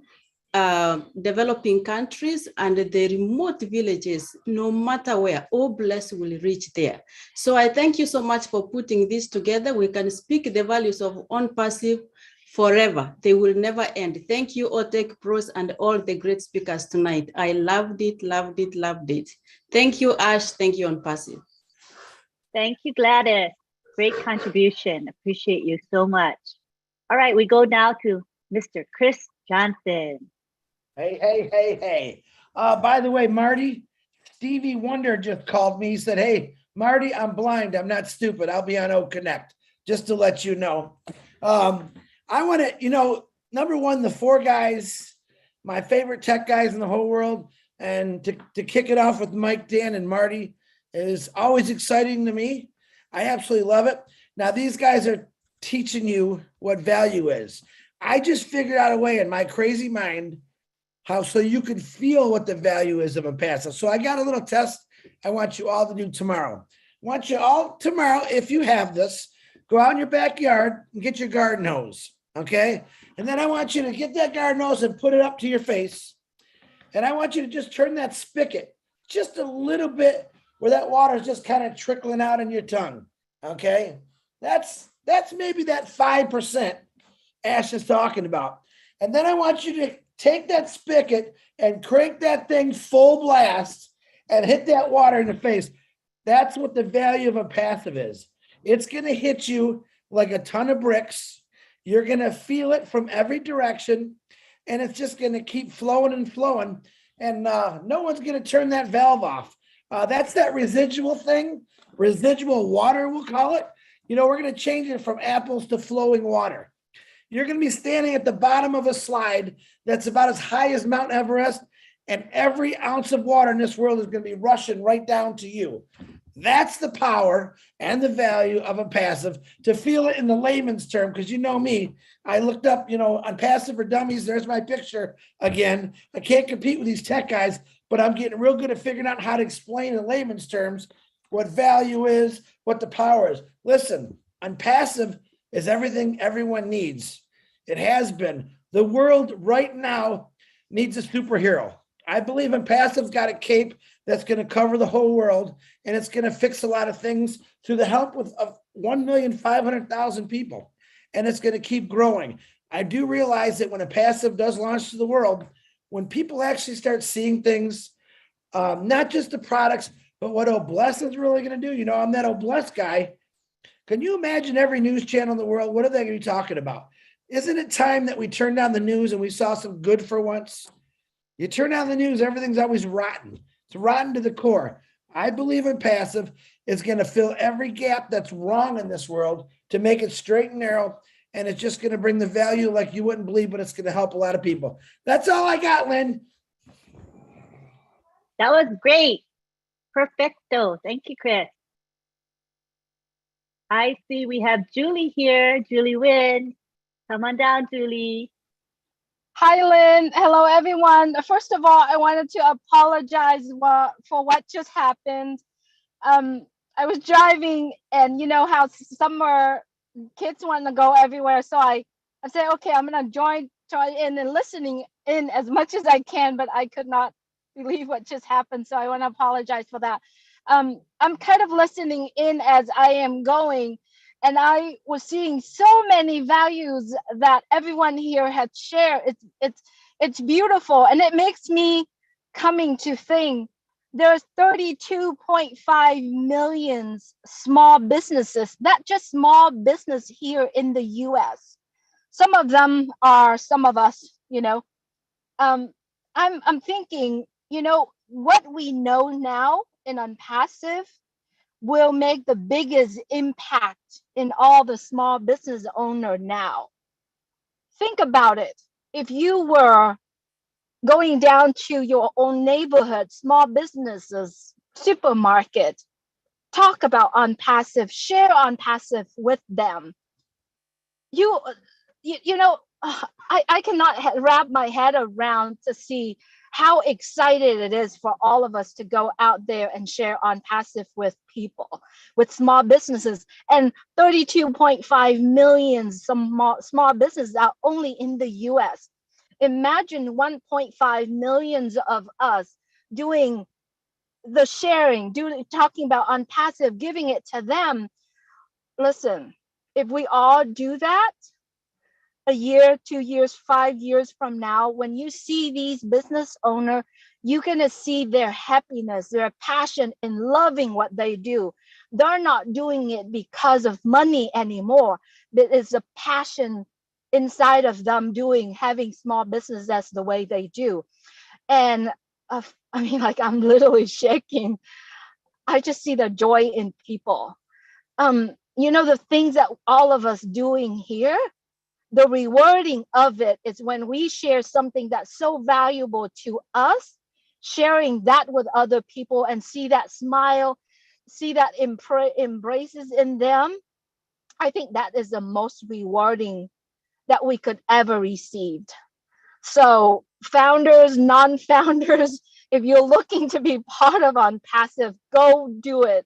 developing countries and the remote villages, no matter where, all bless will reach there. So I thank you so much for putting this together. We can speak the values of ONPASSIVE forever. They will never end. Thank you, OTEC Pros, and all the great speakers tonight. I loved it, loved it, loved it. Thank you, Ash. Thank you, ONPASSIVE. Thank you, Gladys. Great contribution. Appreciate you so much. All right, we go now to Mr. Chris Johnson. Hey. By the way, Marty, Stevie Wonder just called me. He said, hey, Marty, I'm blind. I'm not stupid. I'll be on O Connect, just to let you know. I want to, number one, the four guys, my favorite tech guys in the whole world. And to kick it off with Mike, Dan, and Marty is always exciting to me. I absolutely love it. Now, these guys are teaching you what value is. I just figured out a way in my crazy mind how so you can feel what the value is of ONPASSIVE. So I got a little test I want you all to do tomorrow. I want you all tomorrow, if you have this, go out in your backyard and get your garden hose, okay? And then I want you to get that garden hose and put it up to your face. And I want you to just turn that spigot just a little bit where that water is just kind of trickling out in your tongue, okay? That's maybe that 5% Ash is talking about. And then I want you to take that spigot and crank that thing full blast and hit that water in the face. That's what the value of ONPASSIVE is. It's going to hit you like a ton of bricks. You're going to feel it from every direction, and it's just going to keep flowing and flowing, and no one's going to turn that valve off. That's that residual thing, residual water, we'll call it. We're going to change it from apples to flowing water. You're going to be standing at the bottom of a slide that's about as high as Mount Everest, and every ounce of water in this world is going to be rushing right down to you. That's the power and the value of ONPASSIVE, to feel it in the layman's term, because you know me, I looked up, ONPASSIVE for Dummies. There's my picture again. I can't compete with these tech guys, but I'm getting real good at figuring out how to explain in layman's terms what value is, what the power is. Listen, ONPASSIVE is everything everyone needs. It has been. The world right now needs a superhero. I believe ONPASSIVE's got a cape that's going to cover the whole world, and it's going to fix a lot of things through the help of 1,500,000 people, and it's going to keep growing. I do realize that when ONPASSIVE does launch to the world, when people actually start seeing things, not just the products, but what Obless is really going to do. I'm that Obless guy. Can you imagine every news channel in the world? What are they going to be talking about? Isn't it time that we turned down the news and we saw some good for once? You turn down the news, everything's always rotten. It's rotten to the core. I believe ONPASSIVE is going to fill every gap that's wrong in this world to make it straight and narrow, and it's just going to bring the value like you wouldn't believe, but it's going to help a lot of people. That's all I got, Lynn. That was great. Perfecto. Thank you, Chris. I see we have Julie here, Julie Wynn. Come on down, Julie. Hi, Lynn. Hello, everyone. First of all, I wanted to apologize for what just happened. I was driving, and you know how summer kids want to go everywhere. So I said, okay, I'm going to join in and listening in as much as I can, but I could not believe what just happened. So I want to apologize for that. I'm kind of listening in as I am going. And I was seeing so many values that everyone here had shared. It's beautiful, and it makes me coming to think there's 32.5 million small businesses, not just small business here in the U.S. Some of them are some of us, I'm thinking, what we know now in ONPASSIVE will make the biggest impact in all the small business owner now. Think about it. If you were going down to your own neighborhood, small businesses, supermarket, talk about ONPASSIVE, share ONPASSIVE with them. I cannot wrap my head around to see how excited it is for all of us to go out there and share ONPASSIVE with people, with small businesses, and 32.5 million small businesses are only in the US. Imagine 1.5 millions of us doing the sharing, talking about ONPASSIVE, giving it to them. Listen, if we all do that, a year, 2 years, 5 years from now, when you see these business owners, you're going to see their happiness, their passion in loving what they do. They're not doing it because of money anymore, but it's a passion inside of them having small business. That's the way they do. And I mean, like, I'm literally shaking. I just see the joy in people. You know, the things that all of us doing here, the rewarding of it is when we share something that's so valuable to us, sharing that with other people and see that smile, see that embraces in them. I think that is the most rewarding that we could ever receive. So founders, non-founders, if you're looking to be part of ONPASSIVE, go do it.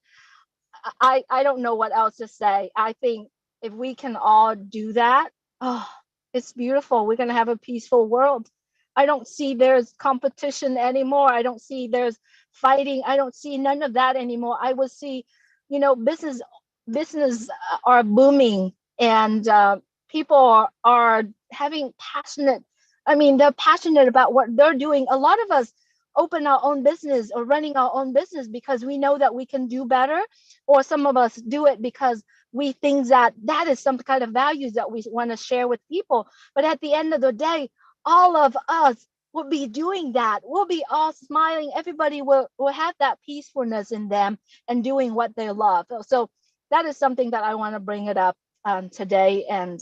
I don't know what else to say. I think if we can all do that, oh, it's beautiful. We're going to have a peaceful world. I don't see there's competition anymore. I don't see there's fighting. I don't see none of that anymore. I will see, you know, business are booming, and people are having passionate. I mean, they're passionate about what they're doing. A lot of us open our own business or running our own business because we know that we can do better, or some of us do it because we think that that is some kind of values that we want to share with people. But at the end of the day, all of us will be doing that. We'll be all smiling. Everybody will have that peacefulness in them and doing what they love. So that is something that I want to bring it up today. And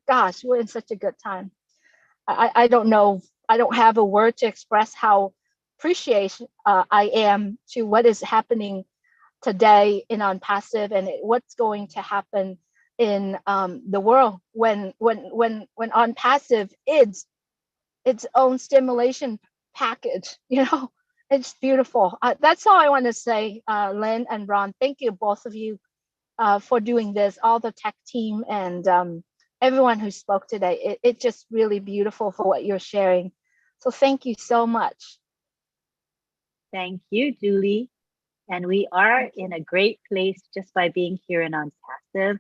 gosh, we're in such a good time. I don't know. I don't have a word to express how appreciation I am to what is happening today in ONPASSIVE and what's going to happen in the world when ONPASSIVE is its own stimulation package. You know, it's beautiful. That's all I want to say, Lynn and Ron. Thank you, both of you, for doing this, all the tech team and everyone who spoke today. It's just really beautiful for what you're sharing. So thank you so much. Thank you, Julie. And we are in a great place just by being here in ONPASSIVE.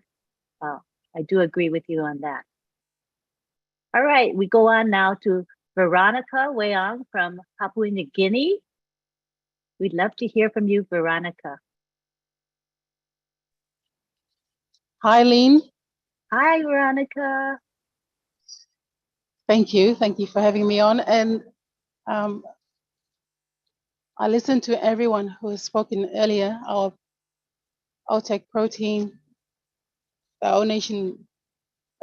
I do agree with you on that. All right, we go on now to Veronica Weong from Papua New Guinea. We'd love to hear from you, Veronica. Hi, Lynn. Hi, Veronica. Thank you. Thank you for having me on. And I listened to everyone who has spoken earlier, our Tech Pro team, the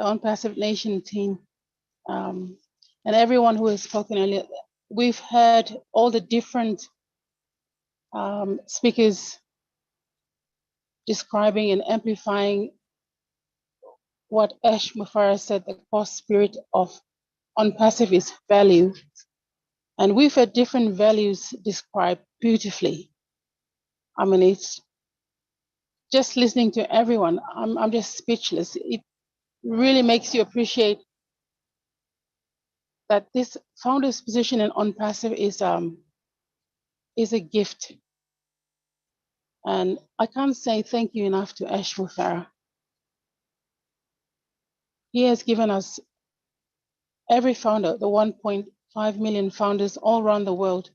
ONPASSIVE Nation team, and everyone who has spoken earlier. We've heard all the different speakers describing and amplifying what Ash Mufara said, the core spirit of ONPASSIVE is value. And we've had different values described beautifully. I mean, it's just listening to everyone, I'm just speechless. It really makes you appreciate that this founder's position in ONPASSIVE is a gift. And I can't say thank you enough to Ash Mufara. He has given us, every founder, the 1.5 million founders all around the world,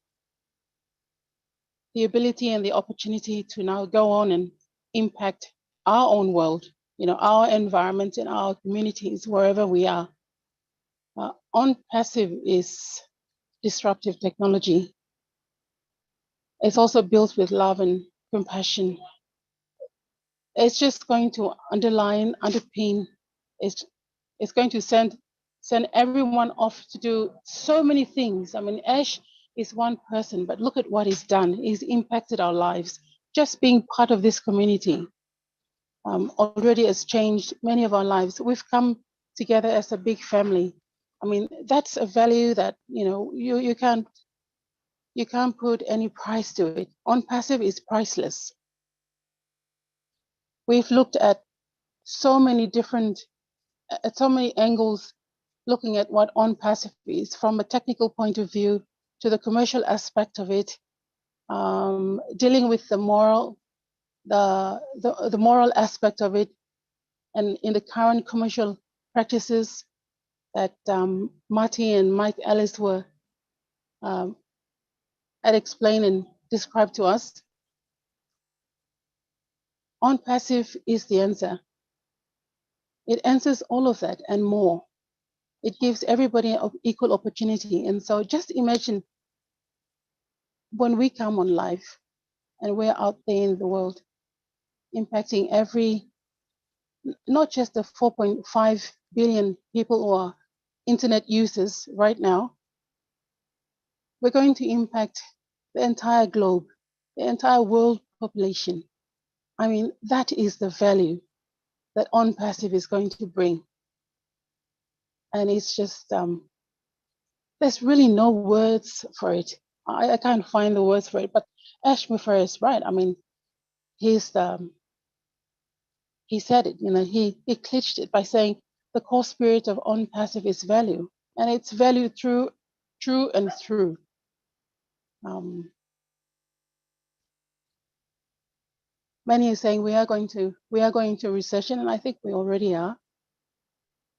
the ability and the opportunity to now go on and impact our own world, you know, our environment and our communities, wherever we are. ONPASSIVE is disruptive technology. It's also built with love and compassion. It's just going to underpin, it's going to send everyone off to do so many things. I mean, Ash is one person, but look at what he's done. He's impacted our lives. Just being part of this community already has changed many of our lives. We've come together as a big family. I mean, that's a value that, you know, you can't put any price to it. ONPASSIVE is priceless. We've looked at so many different, at so many angles looking at what ONPASSIVE is from a technical point of view to the commercial aspect of it, dealing with the moral aspect of it, and in the current commercial practices that Marty and Mike Ellis were had explained and described to us. ONPASSIVE is the answer. It answers all of that and more. It gives everybody an equal opportunity. And so just imagine when we come on live and we're out there in the world, impacting not just the 4.5 billion people who are internet users right now, we're going to impact the entire globe, the entire world population. I mean, that is the value that ONPASSIVE is going to bring. And it's just, there's really no words for it. I can't find the words for it, but Ash Muffer is right. I mean, he said it, he clinched it by saying the core spirit of ONPASSIVE is value, and it's value through and through. Many are saying we are going to recession, and I think we already are.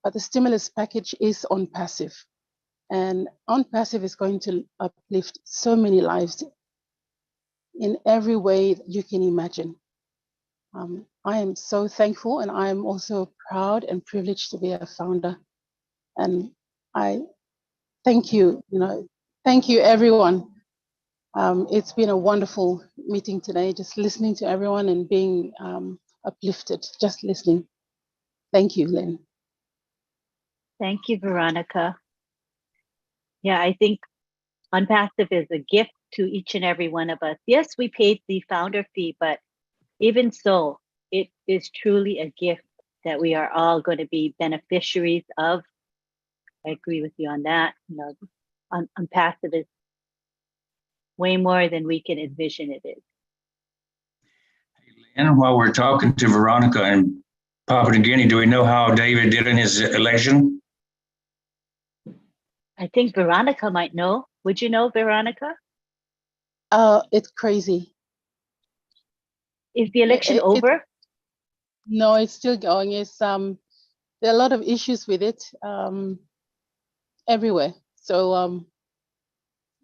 But the stimulus package is ONPASSIVE, and ONPASSIVE is going to uplift so many lives in every way that you can imagine. I am so thankful, and I am also proud and privileged to be a founder. And I thank you, thank you everyone. It's been a wonderful meeting today, just listening to everyone and being uplifted, just listening. Thank you, Lynn. Thank you, Veronica. Yeah, I think ONPASSIVE is a gift to each and every one of us. Yes, we paid the founder fee, but even so, it is truly a gift that we are all going to be beneficiaries of. I agree with you on that. ONPASSIVE is way more than we can envision it is. And while we're talking to Veronica and Papua New Guinea, do we know how David did in his election? I think Veronica might know. Would you know, Veronica? It's crazy. Is the election over? No, it's still going. There are a lot of issues with it everywhere. So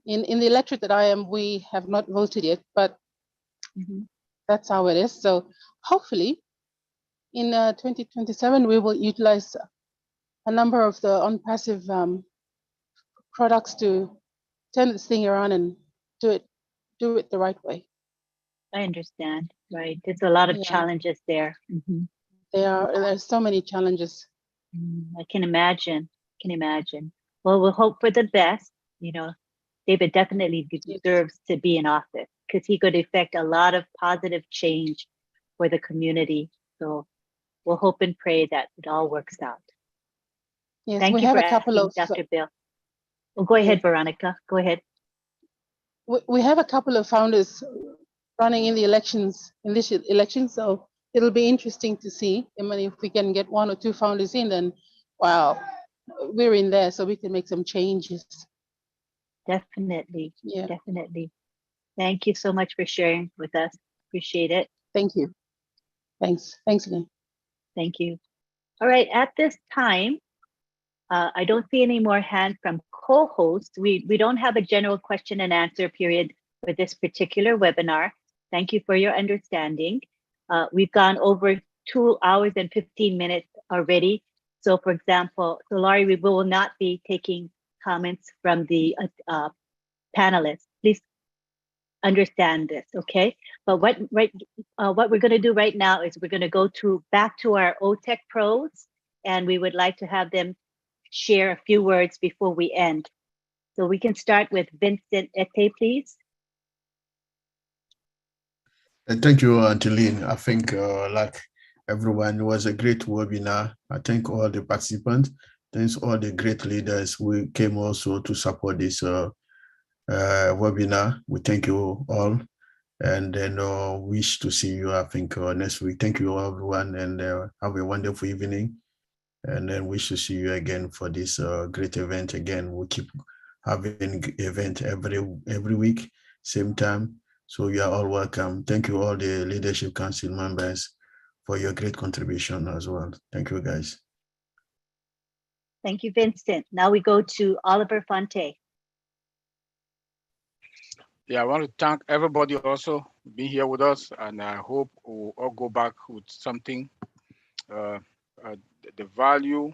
in the electorate that I am, we have not voted yet, but that's how it is. So hopefully in 2027, we will utilize a number of the ONPASSIVE products to turn this thing around and do it the right way. I understand, right? There's a lot of challenges there. There's so many challenges. I can imagine. Well, we'll hope for the best. David definitely deserves to be in office because he could effect a lot of positive change for the community. So we'll hope and pray that it all works out. Yes, Thank we you have for a couple asking, of Dr. Bill. Well, go ahead, Veronica. Go ahead. We have a couple of founders running in the elections, in this election, so it'll be interesting to see. I mean, if we can get one or two founders in, then wow, we're in there, so we can make some changes. Definitely. Thank you so much for sharing with us. Appreciate it. Thank you. Thanks again. Thank you. All right, at this time, I don't see any more hands from co-hosts. We don't have a general question and answer period for this particular webinar. Thank you for your understanding. We've gone over 2 hours and 15 minutes already. So for example, Laurie, we will not be taking comments from the panelists. Please understand this, okay? But what we're going to do right now is we're going to go back to our OTEC pros, and we would like to have them share a few words before we end. So we can start with Vincent Ete, please. Thank you, Angeline. I think like everyone, it was a great webinar. I thank all the participants. Thanks all the great leaders who came also to support this webinar. We thank you all, and then wish to see you, I think, next week. Thank you, everyone, and have a wonderful evening. And then we should see you again for this great event again. We'll keep having event every week, same time. So you are all welcome. Thank you all the Leadership Council members for your great contribution as well. Thank you, guys. Thank you, Vincent. Now we go to Oliver Fonte. Yeah, I want to thank everybody also being here with us, and I hope we'll all go back with something. The value,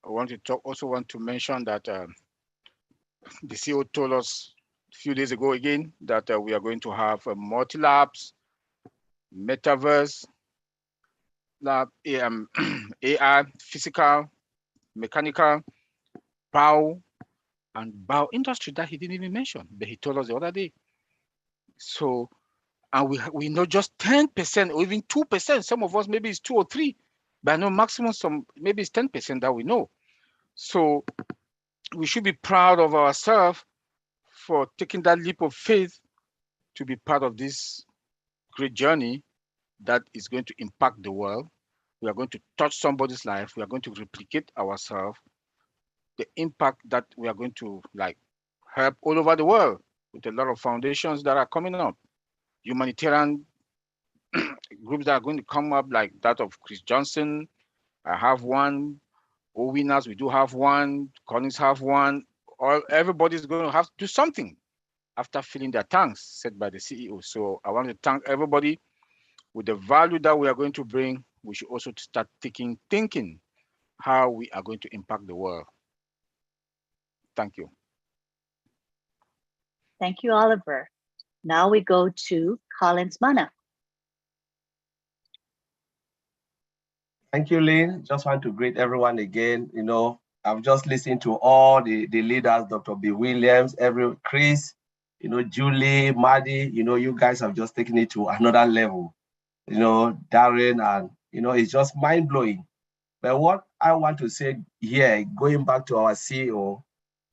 I want to talk, also want to mention that the CEO told us a few days ago again that we are going to have multi-labs, metaverse, lab, AI, physical, mechanical, bio, and bio industry that he didn't even mention, but he told us the other day. So, and we know just 10% or even 2%. Some of us maybe it's 2 or 3, but I know maximum some maybe it's 10% that we know. So we should be proud of ourselves for taking that leap of faith to be part of this great journey that is going to impact the world. We are going to touch somebody's life. We are going to replicate ourselves. The impact that we are going to help all over the world with a lot of foundations that are coming up. Humanitarian groups that are going to come up like that of Chris Johnson. I have one. Winners, we do have one. Collins have one. Everybody's going to have to do something after filling their tanks, said by the CEO. So I want to thank everybody. With the value that we are going to bring, we should also start thinking how we are going to impact the world. Thank you. Thank you, Oliver. Now we go to Collins Mana. Thank you, Lynn. Just want to greet everyone again. You know, I've just listened to all the leaders, Dr. B. Williams, Chris, you know, Julie, Maddie, you know, you guys have just taken it to another level. You know, Darren, and, you know, it's just mind-blowing. But what I want to say here, going back to our CEO,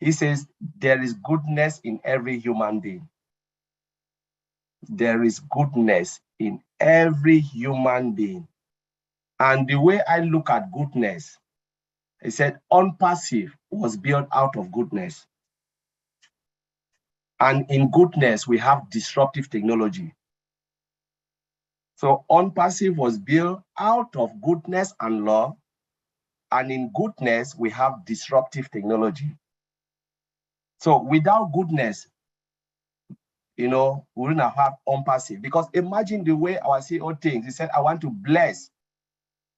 he says, there is goodness in every human being. There is goodness in every human being. And the way I look at goodness, he said, ONPASSIVE was built out of goodness. And in goodness, we have disruptive technology. So ONPASSIVE was built out of goodness and love. And in goodness, we have disruptive technology. So without goodness, you know, we wouldn't have ONPASSIVE. Because imagine the way our CEO thinks. He said, I want to bless,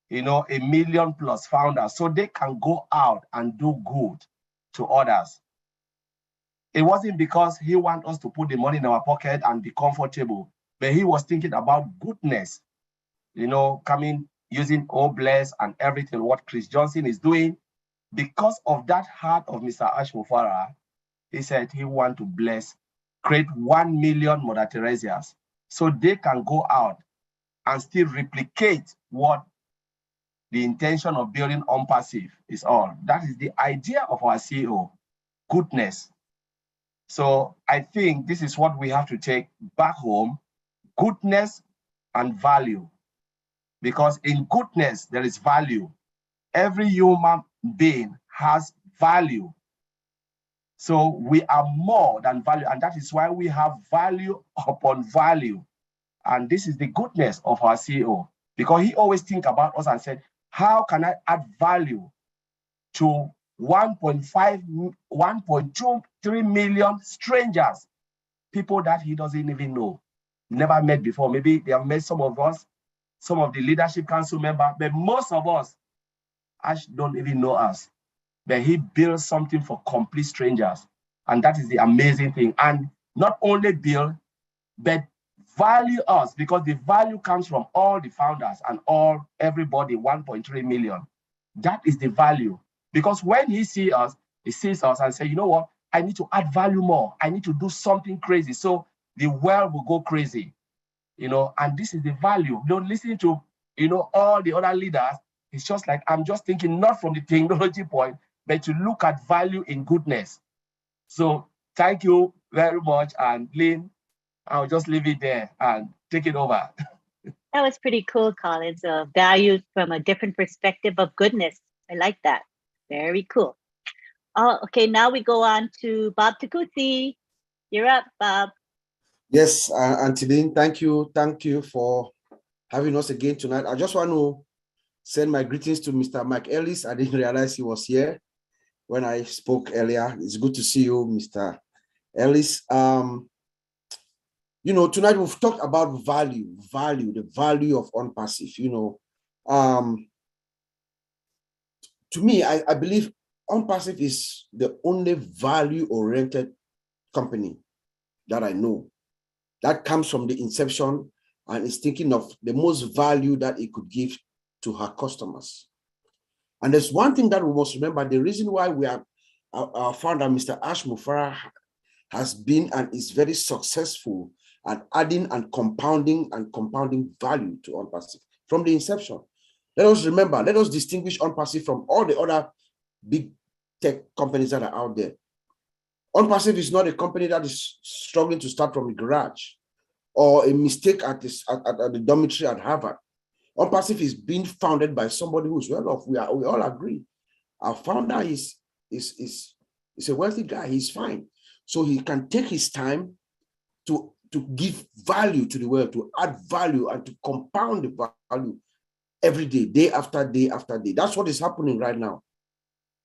you know, 1 million+ founders so they can go out and do good to others. It wasn't because he wants us to put the money in our pocket and be comfortable, but he was thinking about goodness, you know, using Bless and everything, what Chris Johnson is doing. Because of that heart of Mr. Ashmufara, he said he wants to create 1 million Mother Teresias so they can go out and still replicate what the intention of building ONPASSIVE is all. That is the idea of our CEO, goodness. So I think this is what we have to take back home, goodness and value. Because in goodness, there is value. Every human being has value. So we are more than value, and that is why we have value upon value. And this is the goodness of our CEO, because he always think about us and said, how can I add value to 1.23 million strangers, people that he doesn't even know, never met before. Maybe they have met some of us, some of the leadership council members, but most of us don't even know us. But he built something for complete strangers. And that is the amazing thing. And not only build, but value us, because the value comes from all the founders and everybody, 1.3 million. That is the value. Because when he sees us and says, you know what, I need to add value more. I need to do something crazy. So the world will go crazy, you know, and this is the value. Don't listen to, you know, all the other leaders. It's just like, I'm just thinking not from the technology point, but to look at value in goodness. So thank you very much. And Lynn, I'll just leave it there and take it over. That was pretty cool, Collins. Values from a different perspective of goodness. I like that. Very cool. Oh, okay. Now we go on to Bob Takuti. You're up, Bob. Yes, Antilene, thank you for having us again tonight. I just want to send my greetings to Mr. Mike Ellis. I didn't realize he was here when I spoke earlier. It's good to see you, Mr. Ellis. You know, tonight we've talked about the value of ONPASSIVE. You know, to me, I believe ONPASSIVE is the only value-oriented company that I know that comes from the inception and is thinking of the most value that it could give to her customers. And there's one thing that we must remember: the reason why we are our founder, Mr. Ash Mufara, has been and is very successful at adding and compounding value to ONPASSIVE from the inception. Let us remember, let us distinguish ONPASSIVE from all the other big tech companies that are out there. ONPASSIVE is not a company that is struggling to start from a garage or a mistake at the dormitory at Harvard. ONPASSIVE is being founded by somebody who's well off. We all agree. Our founder is a wealthy guy. He's fine. So he can take his time to give value to the world, to add value and to compound the value every day, day after day after day. That's what is happening right now.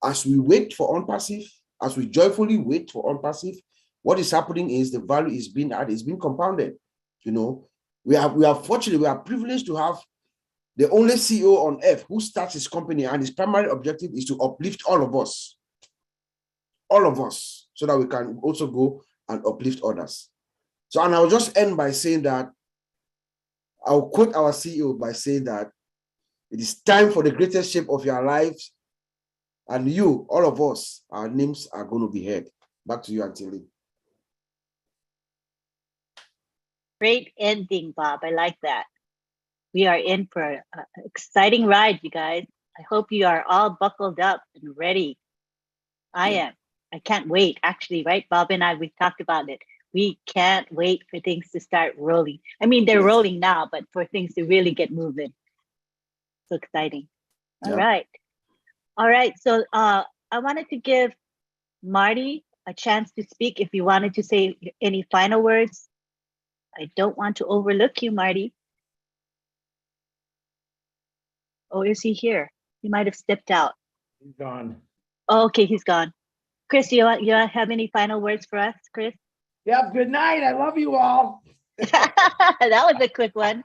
As we wait for ONPASSIVE, as we joyfully wait for ONPASSIVE, what is happening is the value is being added, is being compounded. You know, we are fortunate, we are privileged to have the only CEO on earth who starts his company and his primary objective is to uplift all of us, so that we can also go and uplift others. So, and I'll just end by saying that, I'll quote our CEO by saying that it is time for the greatest shape of your lives, and you, all of us, our names are going to be heard. Back to you, Antilene. Great ending, Bob. I like that. We are in for an exciting ride, you guys. I hope you are all buckled up and ready. I am. I can't wait. Actually, right? Bob and I, we've talked about it. We can't wait for things to start rolling. I mean, they're rolling now, but for things to really get moving. So exciting. All right. All right. So I wanted to give Marty a chance to speak if you wanted to say any final words. I don't want to overlook you, Marty. Oh, is he here? He might have stepped out. He's gone. Oh, okay, he's gone. Chris, you have any final words for us, Chris? Yep. Good night. I love you all. That was a quick one.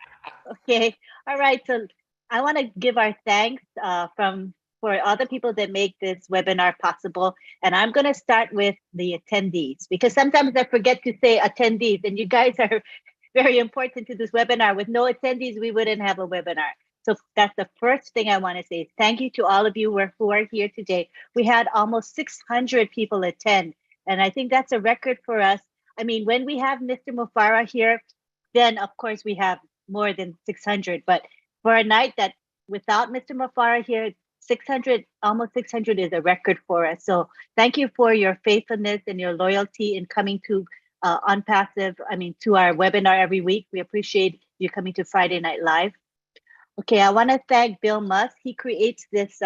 Okay. All right. So I want to give our thanks for all the people that make this webinar possible. And I'm going to start with the attendees, because sometimes I forget to say attendees, and you guys are very important to this webinar. With no attendees, we wouldn't have a webinar. So that's the first thing I want to say. Thank you to all of you who are here today. We had almost 600 people attend, and I think that's a record for us. I mean, when we have Mr. Mufara here, then of course we have more than 600. But for a night that without Mr. Mufara here, 600, almost 600 is a record for us. So thank you for your faithfulness and your loyalty in coming to ONPASSIVE, to our webinar every week. We appreciate you coming to Friday Night Live. Okay, I want to thank Bill Musk. He creates this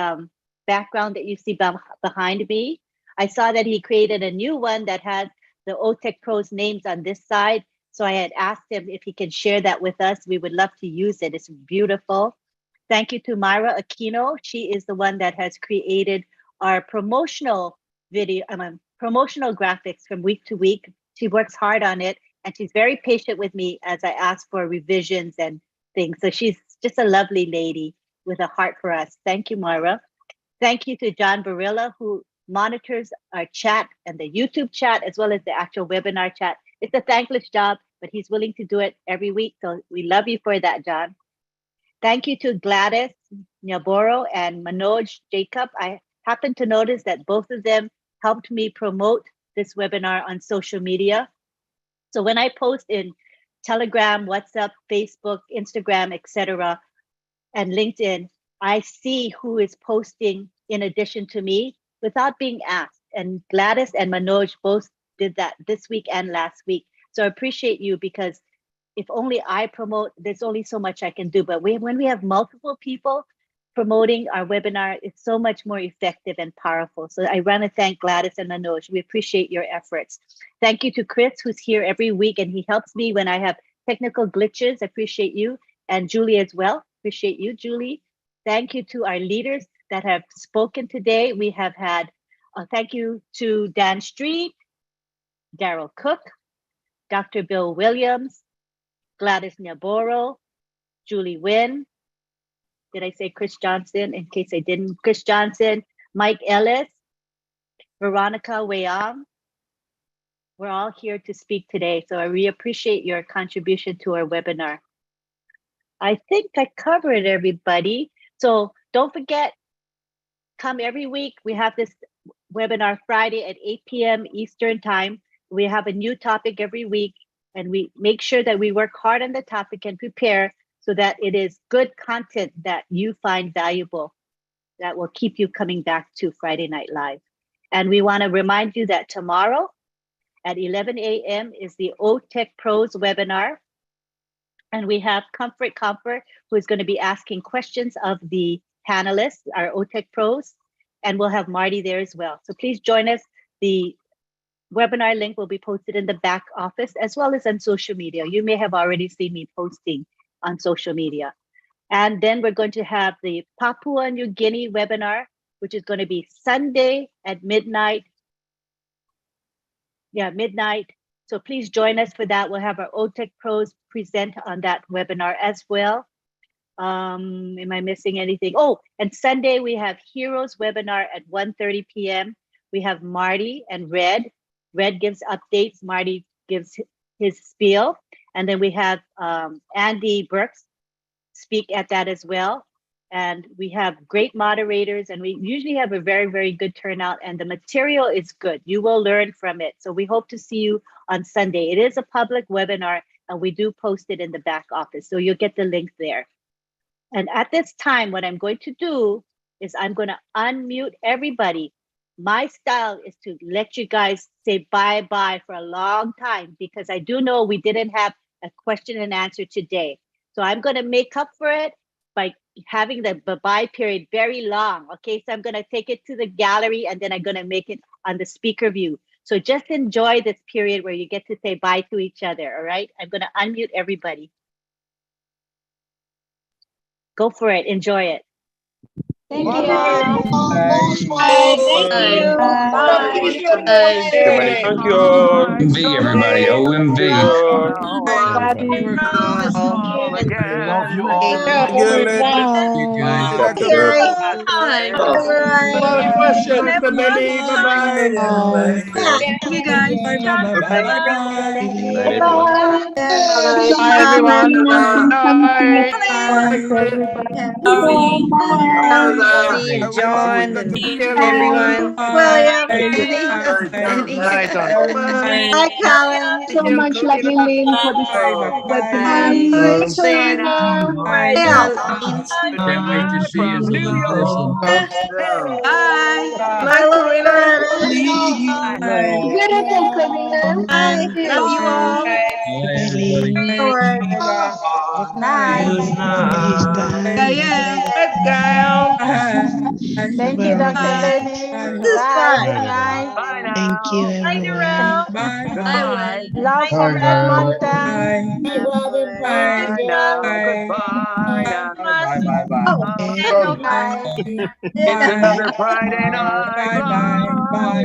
background that you see behind me. I saw that he created a new one that has the OTech Pros names on this side. So I had asked him if he can share that with us. We would love to use it. It's beautiful. Thank you to Myra Aquino. She is the one that has created our promotional video, promotional graphics from week to week. She works hard on it, and she's very patient with me as I ask for revisions and things. So she's just a lovely lady with a heart for us. Thank you, Myra. Thank you to John Barilla, who monitors our chat and the YouTube chat, as well as the actual webinar chat. It's a thankless job, but he's willing to do it every week. So we love you for that, John. Thank you to Gladys Nyaboro and Manoj Jacob. I happened to notice that both of them helped me promote this webinar on social media. So when I post in Telegram, WhatsApp, Facebook, Instagram, etc., and LinkedIn, I see who is posting in addition to me without being asked. And Gladys and Manoj both did that this week and last week. So I appreciate you, because if only I promote, there's only so much I can do. But when we have multiple people promoting our webinar. It's so much more effective and powerful. So I want to thank Gladys and Manoj. We appreciate your efforts. Thank you to Chris, who's here every week, and he helps me when I have technical glitches. I appreciate you. And Julie as well. Appreciate you, Julie. Thank you to our leaders that have spoken today. We have had, thank you to Dan Street, Daryl Cook, Dr. Bill Williams, Gladys Nyaboro, Julie Wynn. Did I say Chris Johnson? In case I didn't, Chris Johnson, Mike Ellis, Veronica Weyang. We're all here to speak today. So I really appreciate your contribution to our webinar. I think I covered everybody. So don't forget, come every week. We have this webinar Friday at 8 p.m. Eastern time. We have a new topic every week, and we make sure that we work hard on the topic and prepare so that it is good content that you find valuable, that will keep you coming back to Friday Night Live. And we want to remind you that tomorrow at 11 a.m. is the OTech Pros webinar. And we have Comfort, who is going to be asking questions of the panelists, our OTech Pros, and we'll have Marty there as well. So please join us. The webinar link will be posted in the back office as well as on social media. You may have already seen me posting on social media. And then we're going to have the Papua New Guinea webinar, which is going to be Sunday at midnight. Yeah, midnight. So please join us for that. We'll have our OTech Pros present on that webinar as well. Am I missing anything? Oh, and Sunday we have Heroes webinar at 1:30 p.m. We have Marty and Red. Red gives updates. Marty gives his spiel. And then we have Andy Burks speak at that as well. And we have great moderators, and we usually have a very, very good turnout, and the material is good. You will learn from it. So we hope to see you on Sunday. It is a public webinar, and we do post it in the back office. So you'll get the link there. And at this time, what I'm going to do is I'm going to unmute everybody. My style is to let you guys say bye-bye for a long time, because I do know we didn't have a question and answer today. So I'm going to make up for it by having the bye-bye period very long. Okay, so I'm going to take it to the gallery, and then I'm going to make it on the speaker view. So just enjoy this period where you get to say bye to each other. All right, I'm going to unmute everybody. Go for it. Enjoy it. Thank you. Bye. Thank you. Bye. Everybody, thank you. OMV, everybody. OMV. Love you all. Last question, Mr. Benny. Bye-bye. You guys. Bye, everyone. Bye. See you, John, and everyone. William, Benny. Hi, Colin. So much, lovely Lynn, for this webinar. Santa. Can't wait to see you in person. Bye. Bye, Loretta. Beautiful, Camila. Bye. Love you all. Good night. Thank you, Dr. Lenny. Bye. Good night. Thank you, everyone. Bye. Love from Edmonton. Bye now. Goodbye now. Bye, bye, bye. Good night. It's another Friday night. Bye.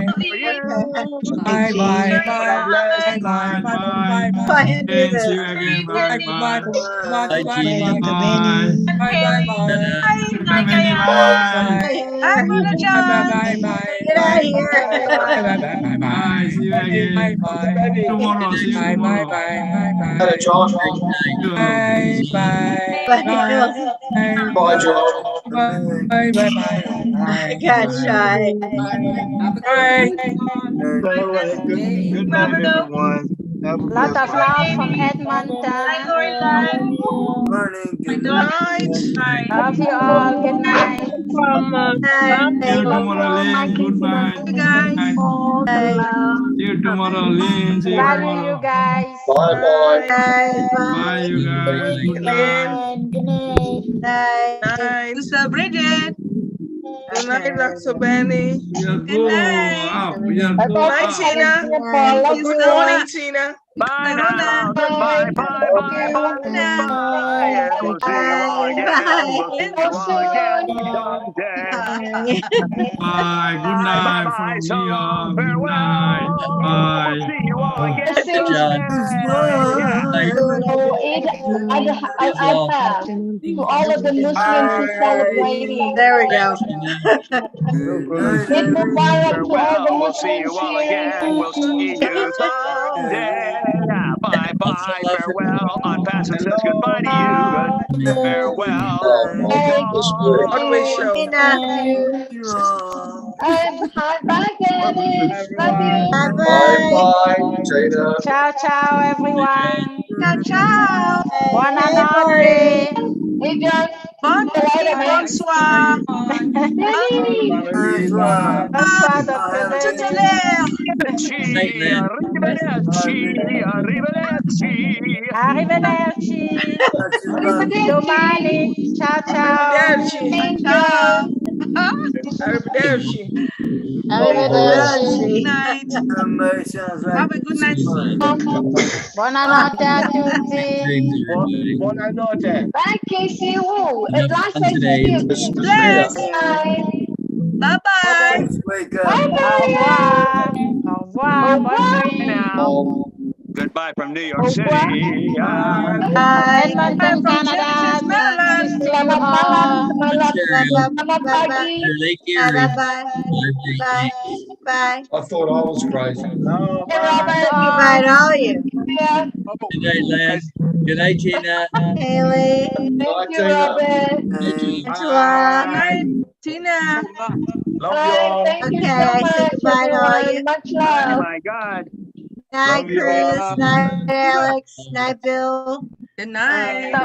For you. Thank you. God bless. Bye. See you again. Bye. Bye. Bye, Dr. Benny. I'm gonna John. Get out of here. Bye. See you again. Tomorrow. See you tomorrow. Bye. Bye, George. I got shy. Good night, everyone. Have a Lot of love from Edmonton. Good night. Love you all. Good night. See you tomorrow, Lynn. Good night. See you tomorrow, Lynn. See you Value tomorrow. you guys. Bye, you guys. Good night. Good night. Night. Sister Bridget. Good night, Dr. Benny. Good night. Good night, Tina. Good morning, Tina. Bye now. Goodbye. Bye, bye, bye, bye. And we'll see you all again. We'll see you all again someday. Bye. Good night Bye, from so New long. York. Good Farewell. night. Bye. We'll see you all again Good job. someday. To all of the Muslims who celebrating. There we go. Eid Mubarak to all the Farewell. We'll see Muslims you all here. again. We'll see you someday. Bye bye. Farewell. ONPASSIVE says goodbye to you. Farewell. Au revoir. Broadway show. Thank you. Bye, guys. Love you. Bye-bye. Ciao, ciao, everyone. Ciao, ciao. Buonanotte. Hey, John. Bonsoir. Bonsoir, Dr. À tout à Benny. l'heure. Arrivederci. Arrivederci. Domani. Ciao, ciao. Arrivederci. Ciao. Arrivederci. Arrivederci. Good night. Have a good night. Buonanotte a tutti. Buonanotte. Bye, Casey. Woo. At last I Today. see you. Bless. Bye. Bye-bye. Au revoir. Au revoir. Bonne nuit. Now. Goodbye from New York City. Edmonton, Canada. Good to see you all. Selamat pagi. Bye. Bye. I thought I was crazy. Hey, Robert. Goodbye to all you. Yeah. Good night, Len. Good night, Tina. Haley. Thank you, Robert. Good night, Tina. Bye. Thank you so Okay, much, say goodbye to all everyone. you. Much Oh love. my God. Night, Chris. Night, Alex. Night, Bill. Good night. Bye,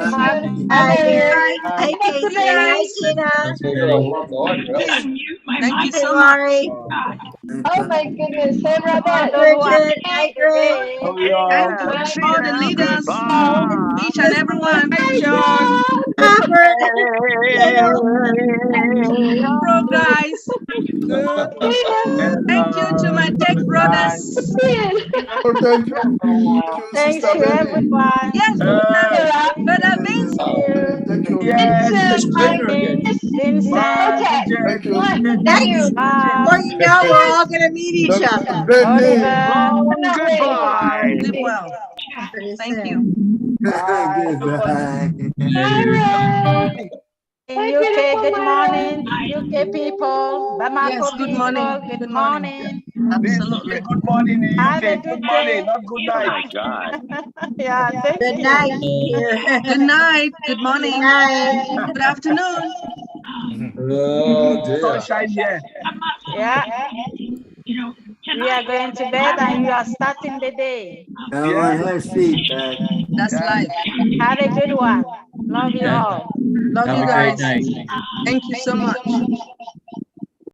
Hi, Mary. Hi, Casey. Hi, Tina. Thank you Hey, so much. Laurie. Oh my goodness. Hey, Robert. Bridget. Hi, Greg. Yeah. Bye. See All you the now. leaders. Goodbye. Each and every one. Hi, John. Robert. Pro guys. Thank you to my tech brothers. Thanks to everyone. Yes, Brother Vince. Vincent. Next, Bob. before you know, we're all going to meet each other. Oliver. Goodbye. Sleep well. Thank you. In UK, good morning. UK people. Bamako Yes, good morning. people, good morning. Absolutely. Good morning in Have a UK. good Good morning, day. not good night. Oh my God. Yeah, thank Good you. night here. Good night. Good morning. Good night. Good afternoon. Sunshine here. Yeah. We are going to bed and you are starting the day. That's life. Have a good one. Love you all. Love Have you a great guys. night. Thank you so much.